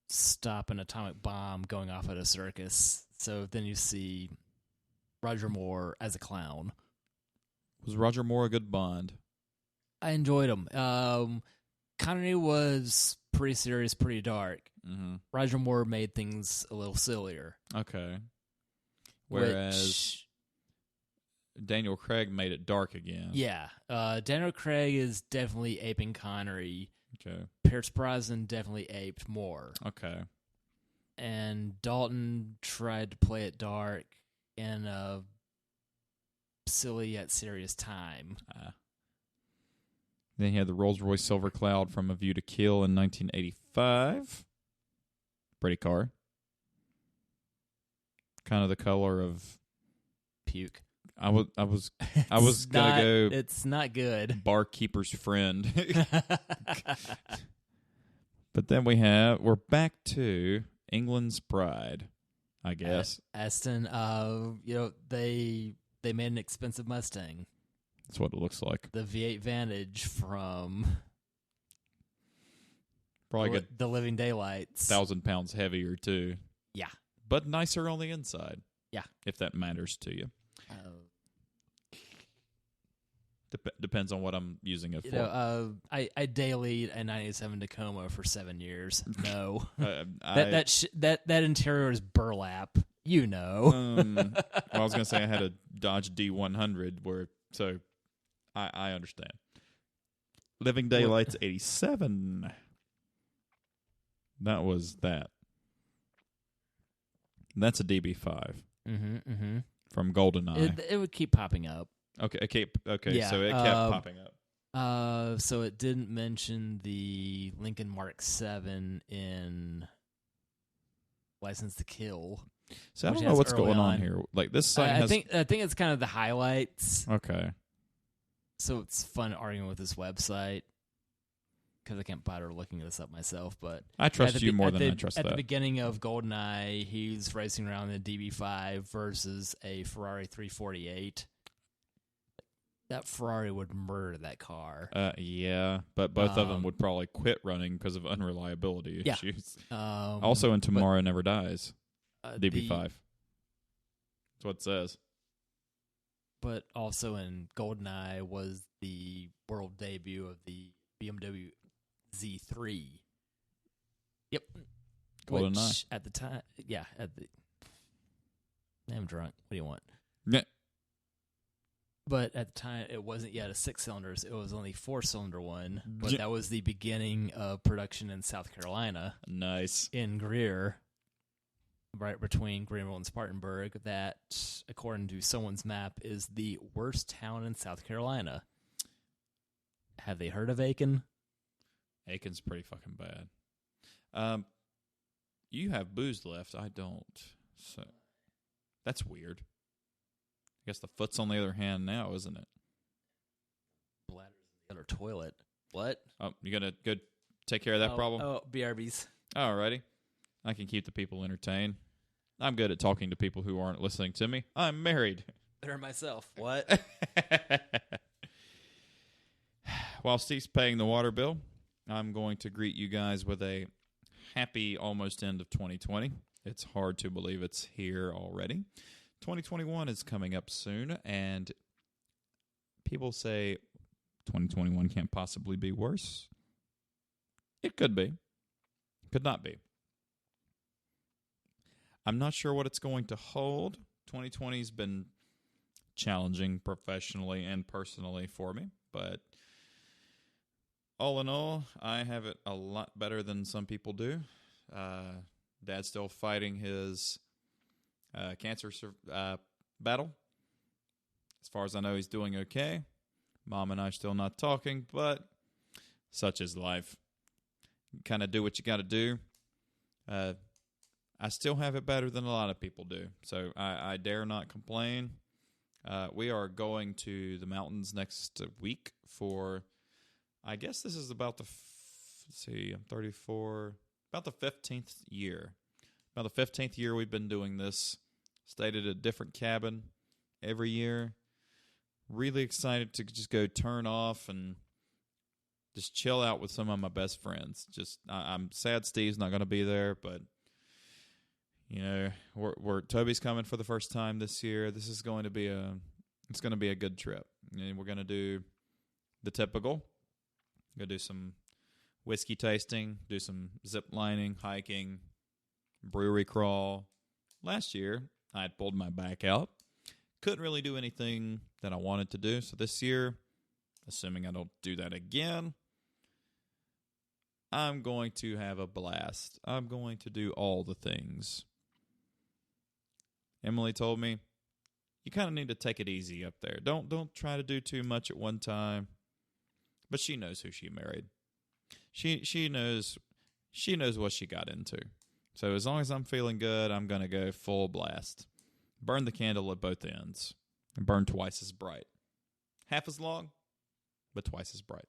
stop an atomic bomb going off at a circus. So then you see Roger Moore as a clown. Was Roger Moore a good Bond? I enjoyed him. Connery was pretty serious, pretty dark. Mm-hmm. Roger Moore made things a little sillier. Okay. Whereas Daniel Craig made it dark again. Yeah. Daniel Craig is definitely aping Connery. Okay. Pierce Brosnan definitely aped Moore. Okay. And Dalton tried to play it dark in a silly yet serious time. Then he had the Rolls-Royce Silver Cloud from A View to Kill in 1985. Pretty car. Kind of the color of puke. I was gonna go. It's not good. Barkeeper's Friend. But then we're back to England's Pride, I guess. Aston, they made an expensive Mustang. That's what it looks like. The V8 Vantage from probably the Living Daylights. 1,000 pounds heavier too. Yeah, but nicer on the inside. Yeah, if that matters to you. Depends on what I'm using it for. I dailied a '97 Tacoma for 7 years. No, that interior is burlap. You know. Well, I was gonna say I had a Dodge D100 so I understand. Living Daylights 87. That was that. That's a DB5 Mm-hmm. from GoldenEye. It would keep popping up. Okay, Yeah, so it kept popping up. So it didn't mention the Lincoln Mark 7 in License to Kill. So I which don't know has what's early going on on. here. Like this site I has. think it's kind of the highlights. Okay. So it's fun arguing with this website because I can't bother looking this up myself. But I trust you more than I trust at that. the beginning of GoldenEye, he's racing around in a DB5 versus a Ferrari 348. That Ferrari would murder that car. Yeah, but both of them would probably quit running because of unreliability issues. Also, in Tomorrow Never Dies, DB5. That's what it says. But also in GoldenEye was the world debut of the BMW Z3. Yep. GoldenEye. Which at the time, I'm drunk. What do you want? Yeah. But at the time, it wasn't yet a 6-cylinder. It was only 4-cylinder one. But that was the beginning of production in South Carolina. Nice. In Greer, right between Greenville and Spartanburg, that, according to someone's map, is the worst town in South Carolina. Have they heard of Aiken? Aiken's pretty fucking bad. You have booze left. I don't. So that's weird. I guess the foot's on the other hand now, isn't it? Bladder's in the other toilet. What? Oh, you gonna go take care of that problem? Oh, BRBs. Alrighty. I can keep the people entertained. I'm good at talking to people who aren't listening to me. I'm married. Better myself. What? While Steve's paying the water bill, I'm going to greet you guys with a happy almost end of 2020. It's hard to believe it's here already. 2021 is coming up soon, and people say 2021 can't possibly be worse. It could be. Could not be. I'm not sure what it's going to hold. 2020's been challenging professionally and personally for me, but all in all, I have it a lot better than some people do. Dad's still fighting his cancer battle. As far as I know, he's doing okay. Mom and I are still not talking, but such is life. You kind of do what you got to do. I still have it better than a lot of people do, so I dare not complain. We are going to the mountains next week for, I guess this is about I'm 34, about the 15th year. About the 15th year we've been doing this. Stayed at a different cabin every year. Really excited to just go turn off and just chill out with some of my best friends. I'm sad Steve's not going to be there, but you know, Toby's coming for the first time this year. This is going to be a good trip. And we're going to do the typical. Go do some whiskey tasting, do some zip lining, hiking, brewery crawl. Last year, I had pulled my back out. Couldn't really do anything that I wanted to do. So this year, assuming I don't do that again, I'm going to have a blast. I'm going to do all the things. Emily told me, you kind of need to take it easy up there. Don't try to do too much at one time. But she knows who she married. She knows what she got into. So as long as I'm feeling good, I'm going to go full blast. Burn the candle at both ends. And burn twice as bright. Half as long, but twice as bright.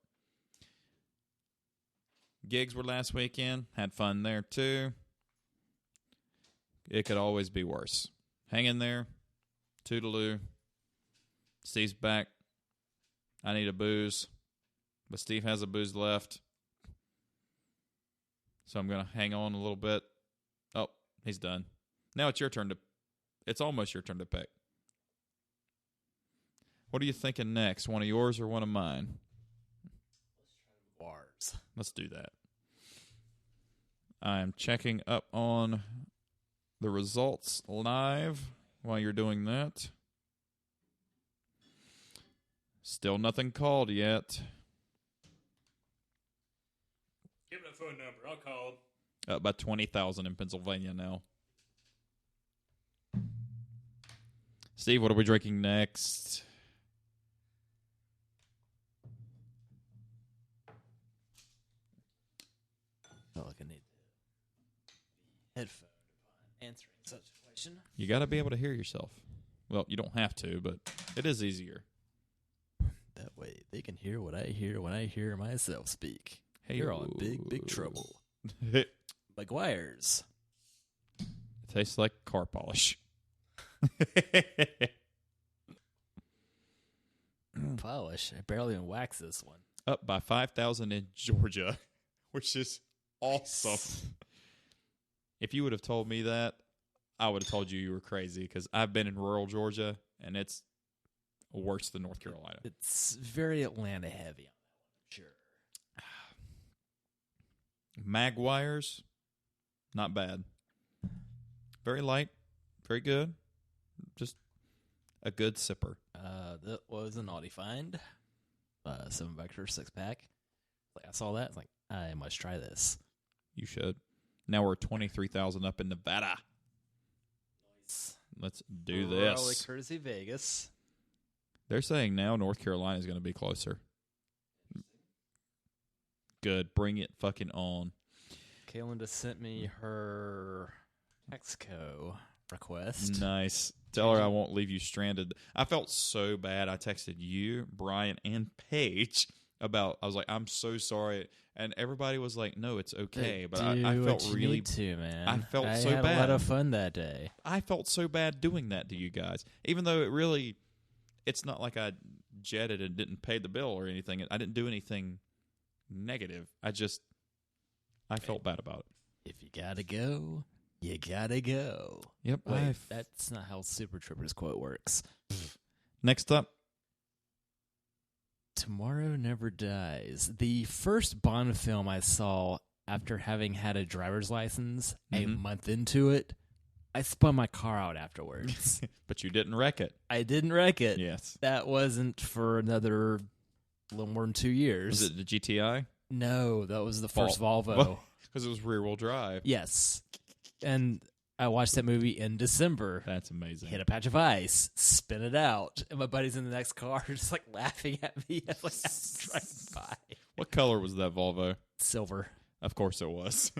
Gigs were last weekend. Had fun there too. It could always be worse. Hang in there. Toodaloo. Steve's back. I need a booze. But Steve has a booze left. So I'm going to hang on a little bit. Oh, he's done. Now it's your turn to... It's almost your turn to pick. What are you thinking next? One of yours or one of mine? Bars. Let's do that. I'm checking up on the results live while you're doing that. Still nothing called yet. Give me a phone number. I'll call. About 20,000 in Pennsylvania now. Steve, what are we drinking next? I feel like I need headphone upon answering such a question. You got to be able to hear yourself. Well, you don't have to, but it is easier. That way they can hear what I hear when I hear myself speak. Hey, you're all in big, big trouble. It McGuire's. tastes like car polish. Polish. I barely even wax this one. Up by 5,000 in Georgia, which is awesome. If you would have told me that, I would have told you were crazy because I've been in rural Georgia, and it's worse than North Carolina. It's very Atlanta heavy on that one, sure. Maguire's, not bad. Very light, very good. Just a good sipper. That was a naughty find. 7 Vector 6-pack. Like I saw that. I was like, I must try this. You should. Now we're 23,000 up in Nevada. Nice. Let's do this. Probably courtesy Vegas. They're saying now North Carolina is going to be closer. Good. Bring it fucking on. Kaylin just sent me her Exco request. Nice. Tell her I won't leave you stranded. I felt so bad. I texted you, Brian, and Paige about, I was like, I'm so sorry. And everybody was like, no, it's okay. But I felt really need to, man. I felt so had bad. a lot of fun that day. I felt so bad doing that to you guys. Even though it's not like I jetted and didn't pay the bill or anything. I didn't do anything negative. I felt bad about it. If you gotta go, you gotta go. Yep. Wait, that's not how Super Trooper's quote works. Next up. Tomorrow Never Dies. The first Bond film I saw after having had a driver's license a month into it, I spun my car out afterwards. But you didn't wreck it. I didn't wreck it. Yes. That wasn't for another little more than 2 years. Was it the GTI? No, that was the first Volvo. Because it was rear-wheel drive. Yes. And I watched that movie in December. That's amazing. Hit a patch of ice, spin it out, and my buddy's in the next car just like laughing at me as like I'm driving by. What color was that Volvo? Silver. Of course it was.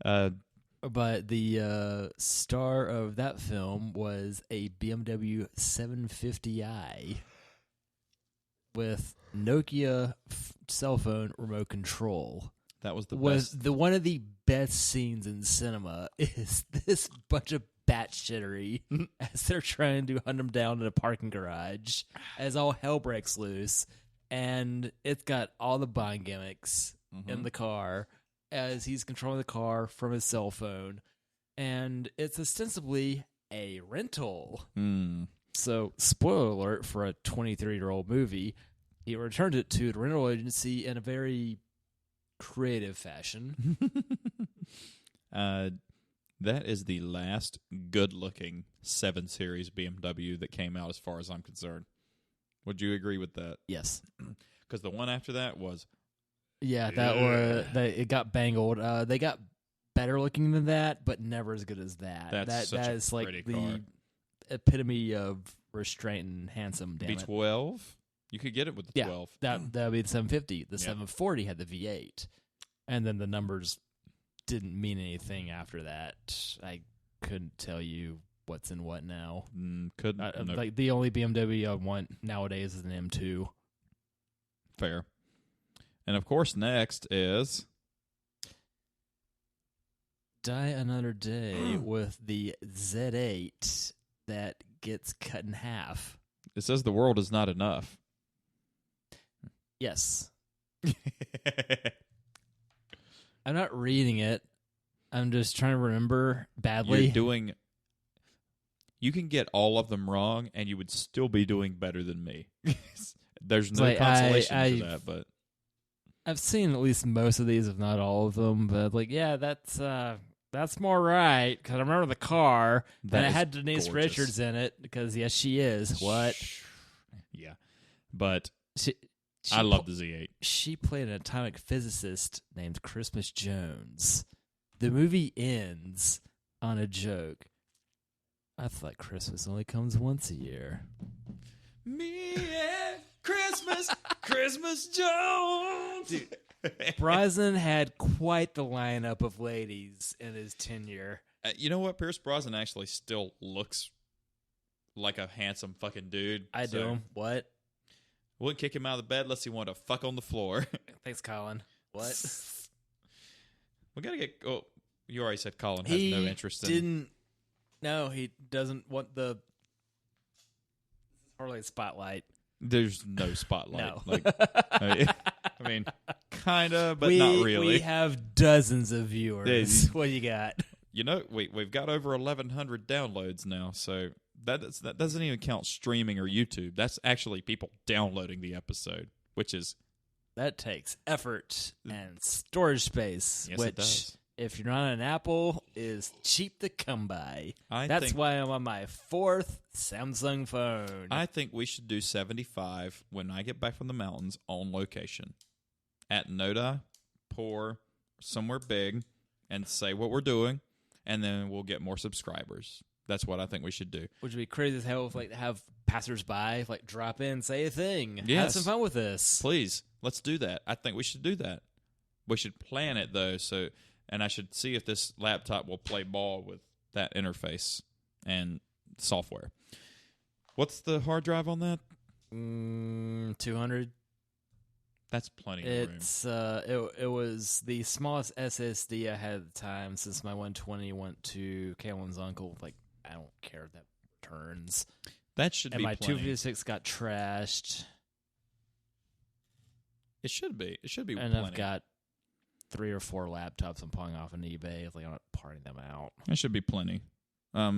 But the star of that film was a BMW 750i with Nokia cell phone remote control. That was the best. One of the best scenes in cinema is this bunch of batshittery as they're trying to hunt him down in a parking garage as all hell breaks loose, and it's got all the Bond gimmicks in the car as he's controlling the car from his cell phone, and it's ostensibly a rental. So, spoiler alert for a 23-year-old movie, he returned it to the rental agency in a very creative fashion. That is the last good-looking 7 Series BMW that came out as far as I'm concerned. Would you agree with that? Yes. Because the one after that was... Yeah, it got bangled. They got better looking than that, but never as good as that. That is like the car. Epitome of restraint and handsome, damn it. V12? You could get it with the 12. That would be the 750. The 740 had the V8. And then the numbers didn't mean anything after that. I couldn't tell you what's in what now. Couldn't. No. Like the only BMW I want nowadays is an M2. Fair. And of course, next is Die Another Day with the Z8 that gets cut in half. It says the world is not enough. Yes. I'm not reading it. I'm just trying to remember badly. You can get all of them wrong, and you would still be doing better than me. There's no like consolation to that, but I've seen at least most of these, if not all of them. But like, yeah, that's more right because I remember the car and it had Denise Richards in it because yes, she is. What? Yeah, but I love the Z8. She played an atomic physicist named Christmas Jones. The movie ends on a joke. I thought Christmas only comes once a year. Me and Christmas, Christmas Jones. Dude, Brosnan had quite the lineup of ladies in his tenure. You know what? Pierce Brosnan actually still looks like a handsome fucking dude. I do him. What? Wouldn't kick him out of the bed unless he wanted to fuck on the floor. Thanks, Colin. What? We gotta get. Oh, you already said Colin has no interest in. No, he doesn't want the Harley spotlight. There's no spotlight. No. Like, I mean, kind of, but not really. We have dozens of viewers. What do you got? You know, we've got over 1,100 downloads now, so that doesn't even count streaming or YouTube. That's actually people downloading the episode, which is... That takes effort and storage space, Yes, which, it does. If you're not an Apple, is cheap to come by. That's think, why I'm on my 4th Samsung phone. I think we should do 75 when I get back from the mountains on location. At Noda, pour somewhere big, and say what we're doing, and then we'll get more subscribers. That's what I think we should do. Which would be crazy as hell if, like, have passersby like drop in, say a thing. Yes. Have some fun with this. Please, let's do that. I think we should do that. We should plan it, though, and I should see if this laptop will play ball with that interface and software. What's the hard drive on that? 200. That's plenty of room. It's it was the smallest SSD I had at the time since my 120 went to Kalen's uncle. Like, I don't care if that returns. That should be and my plenty. 256 got trashed. It should be. It should be And plenty. I've got 3 or 4 laptops I'm pulling off on eBay. Like, I'm not parting them out. It should be plenty. I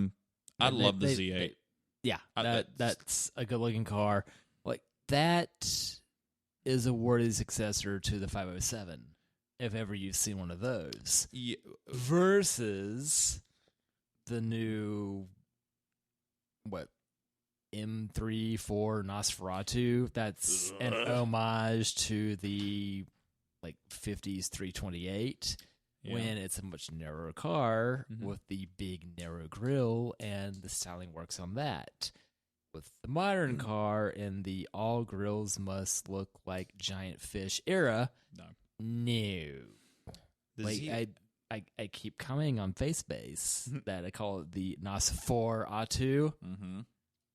love the Z8. Yeah, that's a good-looking car. Like, that is a worthy successor to the 507, if ever you've seen one of those. Yeah. Versus the new, M3-4 Nosferatu. That's an homage to the 50s 328 when it's a much narrower car with the big narrow grille, and the styling works on that. With the modern car and the all grills must look like giant fish era, no. I keep commenting on FaceBase that I call it the Nosferatu. Mm-hmm.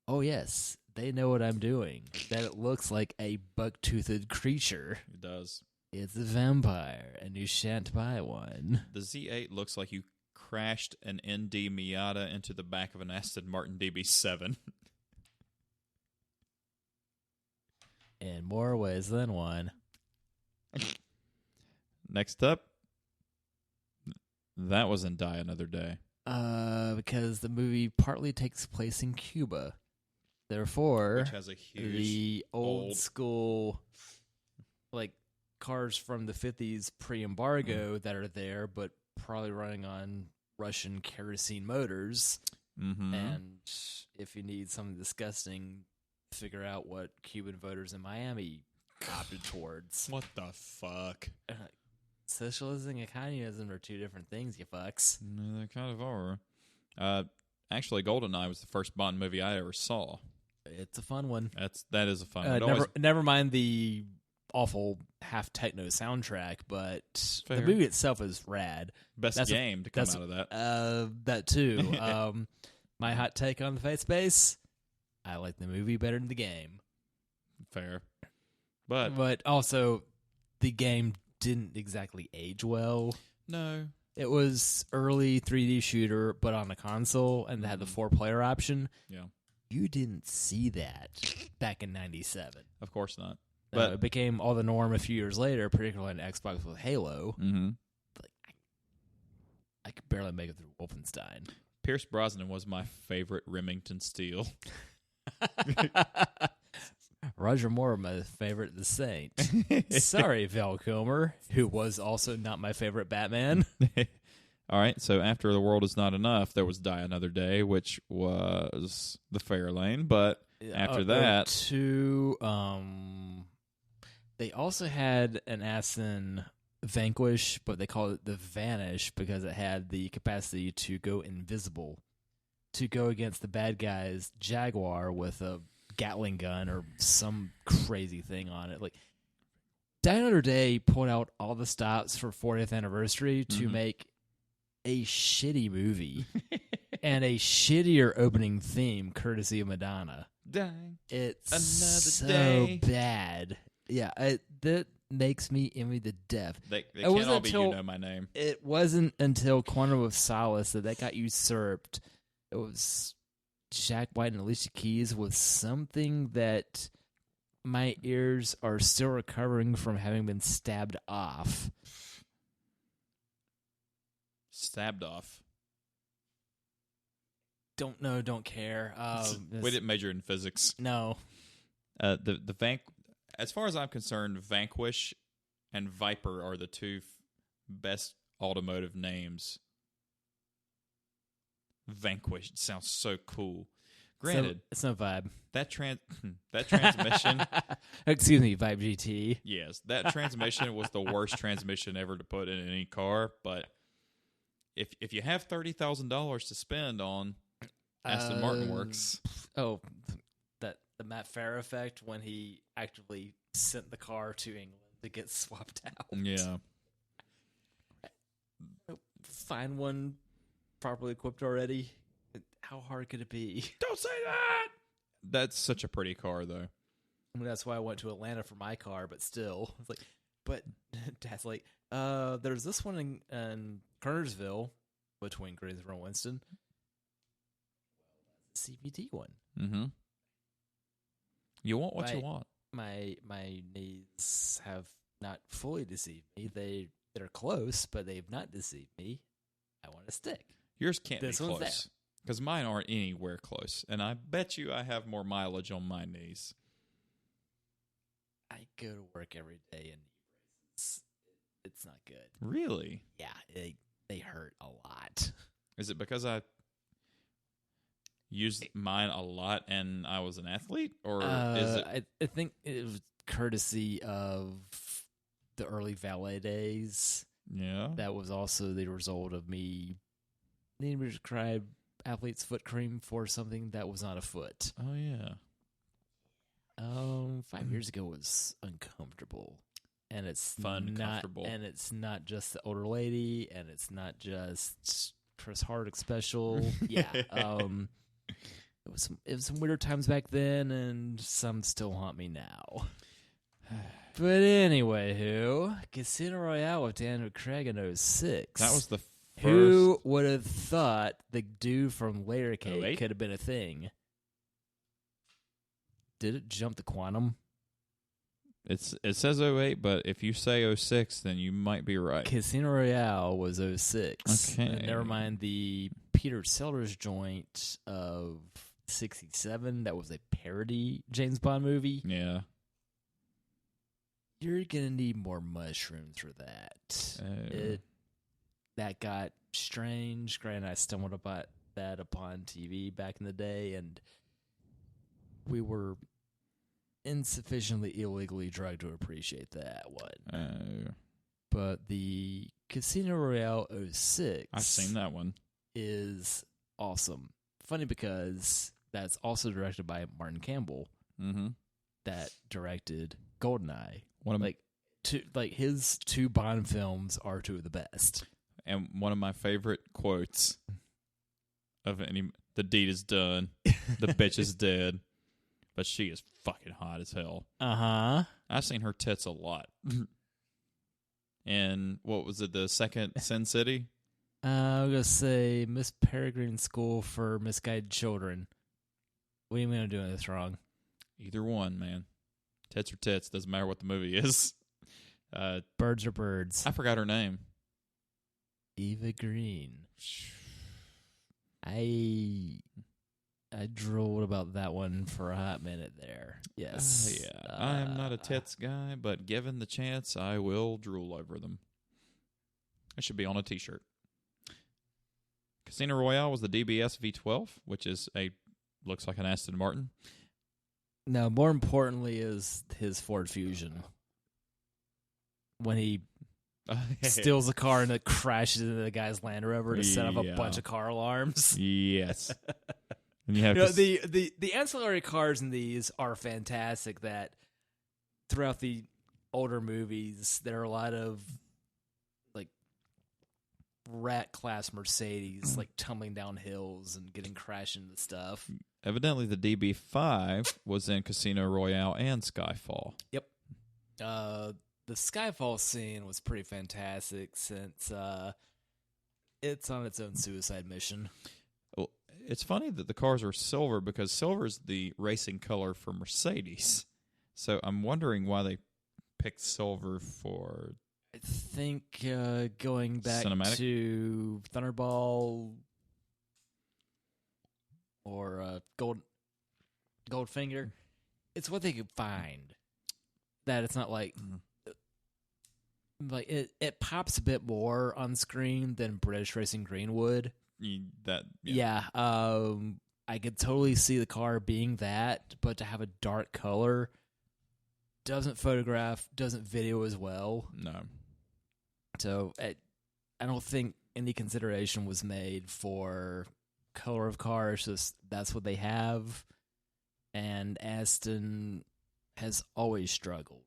Oh yes, they know what I'm doing. That it looks like a buck-toothed creature. It does. It's a vampire, and you shan't buy one. The Z8 looks like you crashed an ND Miata into the back of an Aston Martin DB7. In more ways than one. Next up, that was in Die Another Day. Because the movie partly takes place in Cuba. Therefore, Which has a huge the old school, cars from the 50s pre-embargo that are there, but probably running on Russian kerosene motors. Mm-hmm. And if you need something disgusting, figure out what Cuban voters in Miami opted towards. What the fuck? Socialism and communism are two different things, you fucks. They kind of are. Actually, GoldenEye was the first Bond movie I ever saw. It's a fun one. That is a fun one. Never mind the awful half techno soundtrack, but the movie itself is rad. Best game to come out of that. That too. My hot take on the FaceBase: I like the movie better than the game. Fair, but also the game didn't exactly age well. No, it was early 3D shooter, but on a console, and they had the 4-player option. Yeah, you didn't see that back in '97. Of course not. But it became all the norm a few years later, particularly on Xbox with Halo. Mm-hmm. I could barely make it through Wolfenstein. Pierce Brosnan was my favorite Remington Steele. Roger Moore, my favorite The Saint. Sorry, Val Kilmer, who was also not my favorite Batman. All right, so after The World Is Not Enough, there was Die Another Day, which was the fair lane, but after that... They also had an Aston Vanquish, but they called it the Vanish because it had the capacity to go invisible. to go against the bad guy's Jaguar with a Gatling gun or some crazy thing on it. Like, Die Another Day pulled out all the stops for 40th anniversary to make a shitty movie and a shittier opening theme courtesy of Madonna. Dang. It's Another so day. bad. Yeah, that makes me envy the death. They can't all be You Know My Name. It wasn't until Quantum of Solace that got usurped. It was Jack White and Alicia Keys with something that my ears are still recovering from having been stabbed off. Stabbed off. Don't know, don't care. We didn't major in physics. No. As far as I'm concerned, Vanquish and Viper are the two best automotive names. Vanquish sounds so cool. Granted, it's no vibe. That transmission. Excuse me, Vibe GT. Yes, that transmission was the worst transmission ever to put in any car. But if you have $30,000 to spend on Aston Martin Works, the Matt Farah effect when he actively sent the car to England to get swapped out. Yeah, find one properly equipped already. How hard could it be? Don't say that. That's such a pretty car, though. I mean, that's why I went to Atlanta for my car, but still, it's like, but Dad's like, there's this one in Kernersville between Greensboro and Winston. CVT one. Mm-hmm. You want what you want. My knees have not fully deceived me. They're close, but they've not deceived me. I want a stick. Yours can't be close. Because mine aren't anywhere close. And I bet you I have more mileage on my knees. I go to work every day, and it's not good. Really? Yeah, they hurt a lot. Is it because I used mine a lot and I was an athlete? Or is it... I think it was courtesy of the early valet days. Yeah. That was also the result of me needing to prescribe athlete's foot cream for something that was not a foot. Oh, yeah. 5 years ago was uncomfortable. And it's comfortable. And it's not just the older lady, and it's not just Chris Hardwick special. Yeah. It was some weirder times back then, and some still haunt me now. But anyway, Casino Royale with Daniel Craig in 06. That was the first. Who would have thought the dude from Layer Cake 08? could have been a thing? Did it jump the quantum? It says 08, but if you say 06, then you might be right. Casino Royale was 06. Okay. Never mind the Peter Sellers joint of 67. That was a parody James Bond movie. Yeah. You're going to need more mushrooms for that. That got strange. Granted, I stumbled upon that upon TV back in the day, and we were insufficiently illegally drugged to appreciate that one. But the Casino Royale 06... I've seen that one. ...is awesome. Funny because that's also directed by Martin Campbell, that directed GoldenEye. His two Bond films are two of the best. And one of my favorite quotes of the deed is done, the bitch is dead, but she is fucking hot as hell. Uh-huh. I've seen her tits a lot. And what was it, the second Sin City? I'm going to say Miss Peregrine School for Misguided Children. What do you mean I'm doing this wrong? Either one, man. Tits are tits. Doesn't matter what the movie is. Birds are birds. I forgot her name. Eva Green. I drooled about that one for a hot minute there. Yes. Yeah. I am not a tits guy, but given the chance, I will drool over them. It should be on a t-shirt. Casino Royale was the DBS V12, which looks like an Aston Martin. No, more importantly is his Ford Fusion. When he steals a car and it crashes into the guy's Land Rover to set off a Yeah. bunch of car alarms. Yes. And you have The ancillary cars in these are fantastic. That throughout the older movies, there are a lot of like rat class Mercedes, like tumbling down hills and getting crashed into stuff. evidently the DB5 was in Casino Royale and Skyfall. Yep. The Skyfall scene was pretty fantastic since it's on its own suicide mission. Well, it's funny that the cars are silver because silver is the racing color for Mercedes. So I'm wondering why they picked silver for... I think going back Cinematic? to Thunderball or Goldfinger, it's what they could find. That it's not like it pops a bit more on screen than British Racing Green would. Yeah. I could totally see the car being that, but to have a dark color doesn't video as well. No. So I don't think any consideration was made for color of cars. Just that's what they have, and Aston has always struggled.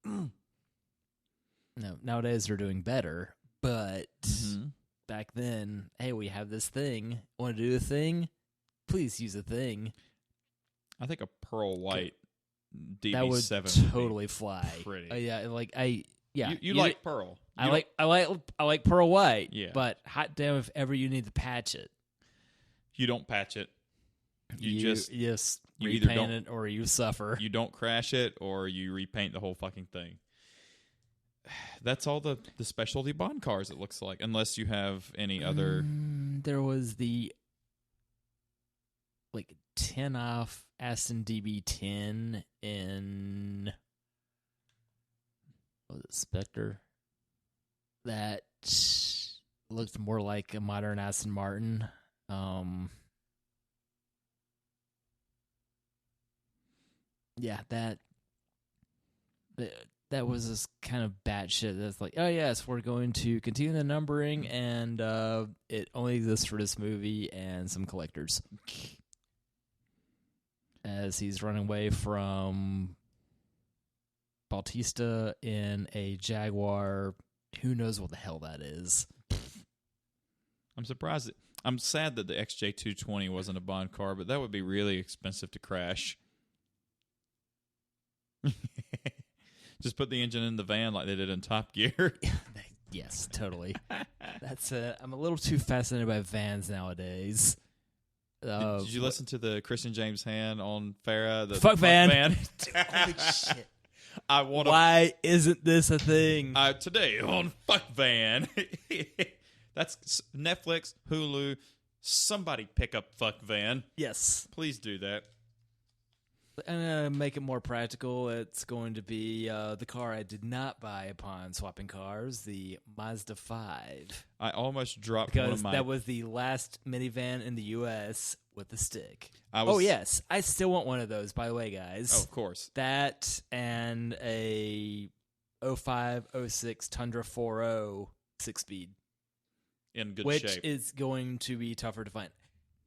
No, nowadays they're doing better, but back then, hey, we have this thing. Want to do a thing? Please use a thing. I think a pearl white DB7 that would totally fly. Pretty. You like pearl. I like pearl white. Yeah. But hot damn if ever you need to patch it. You don't patch it. You just you either repaint don't, it or you suffer. You don't crash it or you repaint the whole fucking thing. That's all the specialty Bond cars, it looks like, unless you have any other. There was the 10 off Aston DB10 in Spectre that looked more like a modern Aston Martin. That was this kind of batshit. That's like, oh yes, we're going to continue the numbering, and it only exists for this movie and some collectors. As he's running away from Bautista in a Jaguar, who knows what the hell that is. I'm surprised. I'm sad that the XJ220 wasn't a Bond car, but that would be really expensive to crash. Just put the engine in the van like they did in Top Gear. Yes, totally. I'm a little too fascinated by vans nowadays. Did you listen to the Christian James Hand on Farrah? The Fuck van. Dude, holy shit. Why isn't this a thing? Today on Fuck Van. That's Netflix, Hulu. Somebody pick up Fuck Van. Yes. Please do that. I'm going to make it more practical. It's going to be the car I did not buy upon swapping cars, the Mazda 5. I almost dropped because one of my... that was the last minivan in the U.S. with a stick. Oh, yes. I still want one of those, by the way, guys. Oh, of course. That and a 05, 06 Tundra 4.0 6-speed. In good shape. Which shape. is going to be tougher to find.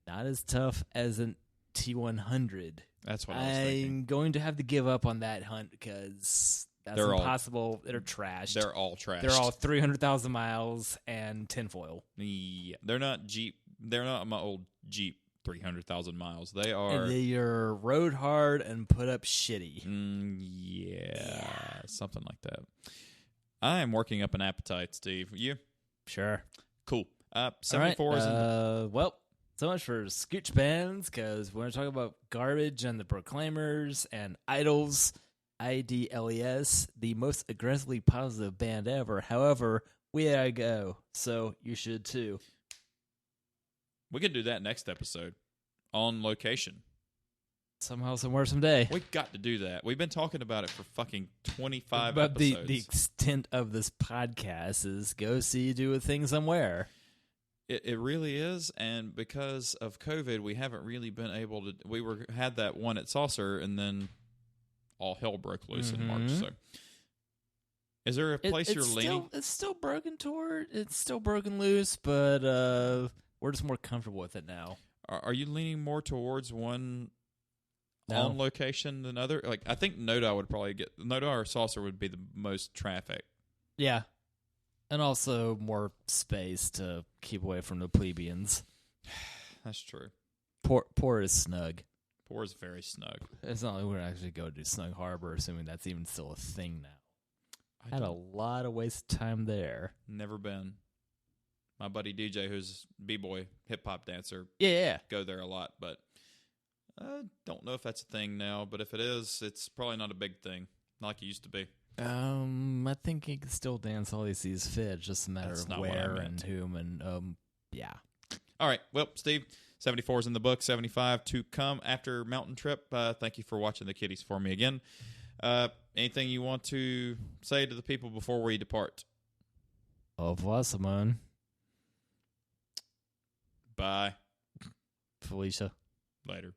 Not as tough as an T100. That's what I was thinking. I'm going to have to give up on that hunt because that's impossible. They're trashed. They're all trashed. They're all 300,000 miles and tinfoil. Yeah, they're not Jeep. They're not my old Jeep 300,000 miles. They are. And they are rode hard and put up shitty. Yeah, something like that. I am working up an appetite, Steve. You? Sure. Cool. 74 is well, so much for Scooch Bands, because we're going to talk about Garbage and the Proclaimers and Idols, IDLES, the most aggressively positive band ever. However, we gotta go, so you should too. We could do that next episode on location. Somehow, somewhere, someday. We've got to do that. We've been talking about it for fucking 25 but episodes. The extent of this podcast is go see, do a thing somewhere. It really is, and because of COVID, we haven't really been able to. We had that one at Saucer, and then all hell broke loose in March. So Is there a place you're leaning? It's still broken loose, but we're just more comfortable with it now. Are you leaning more towards one No. on location than other? Like, I think Noda would probably get Noda or Saucer would be the most traffic. Yeah. And also more space to keep away from the plebeians. That's true. Poor is snug. Poor is very snug. It's not like we're going to actually go to Snug Harbor, assuming that's even still a thing now. I had a lot of waste time there. Never been. My buddy DJ, who's b-boy, hip-hop dancer, Yeah. go there a lot, but I don't know if that's a thing now, but if it is, it's probably not a big thing, not like it used to be. I think he can still dance all he sees fit. It's just a matter That's of not what I where meant. and whom, and yeah. All right, well, Steve, 74 is in the book, 75 to come after Mountain Trip. Thank you for watching the kiddies for me again. Anything you want to say to the people before we depart? Au revoir, Simone. Bye. Felicia. Later.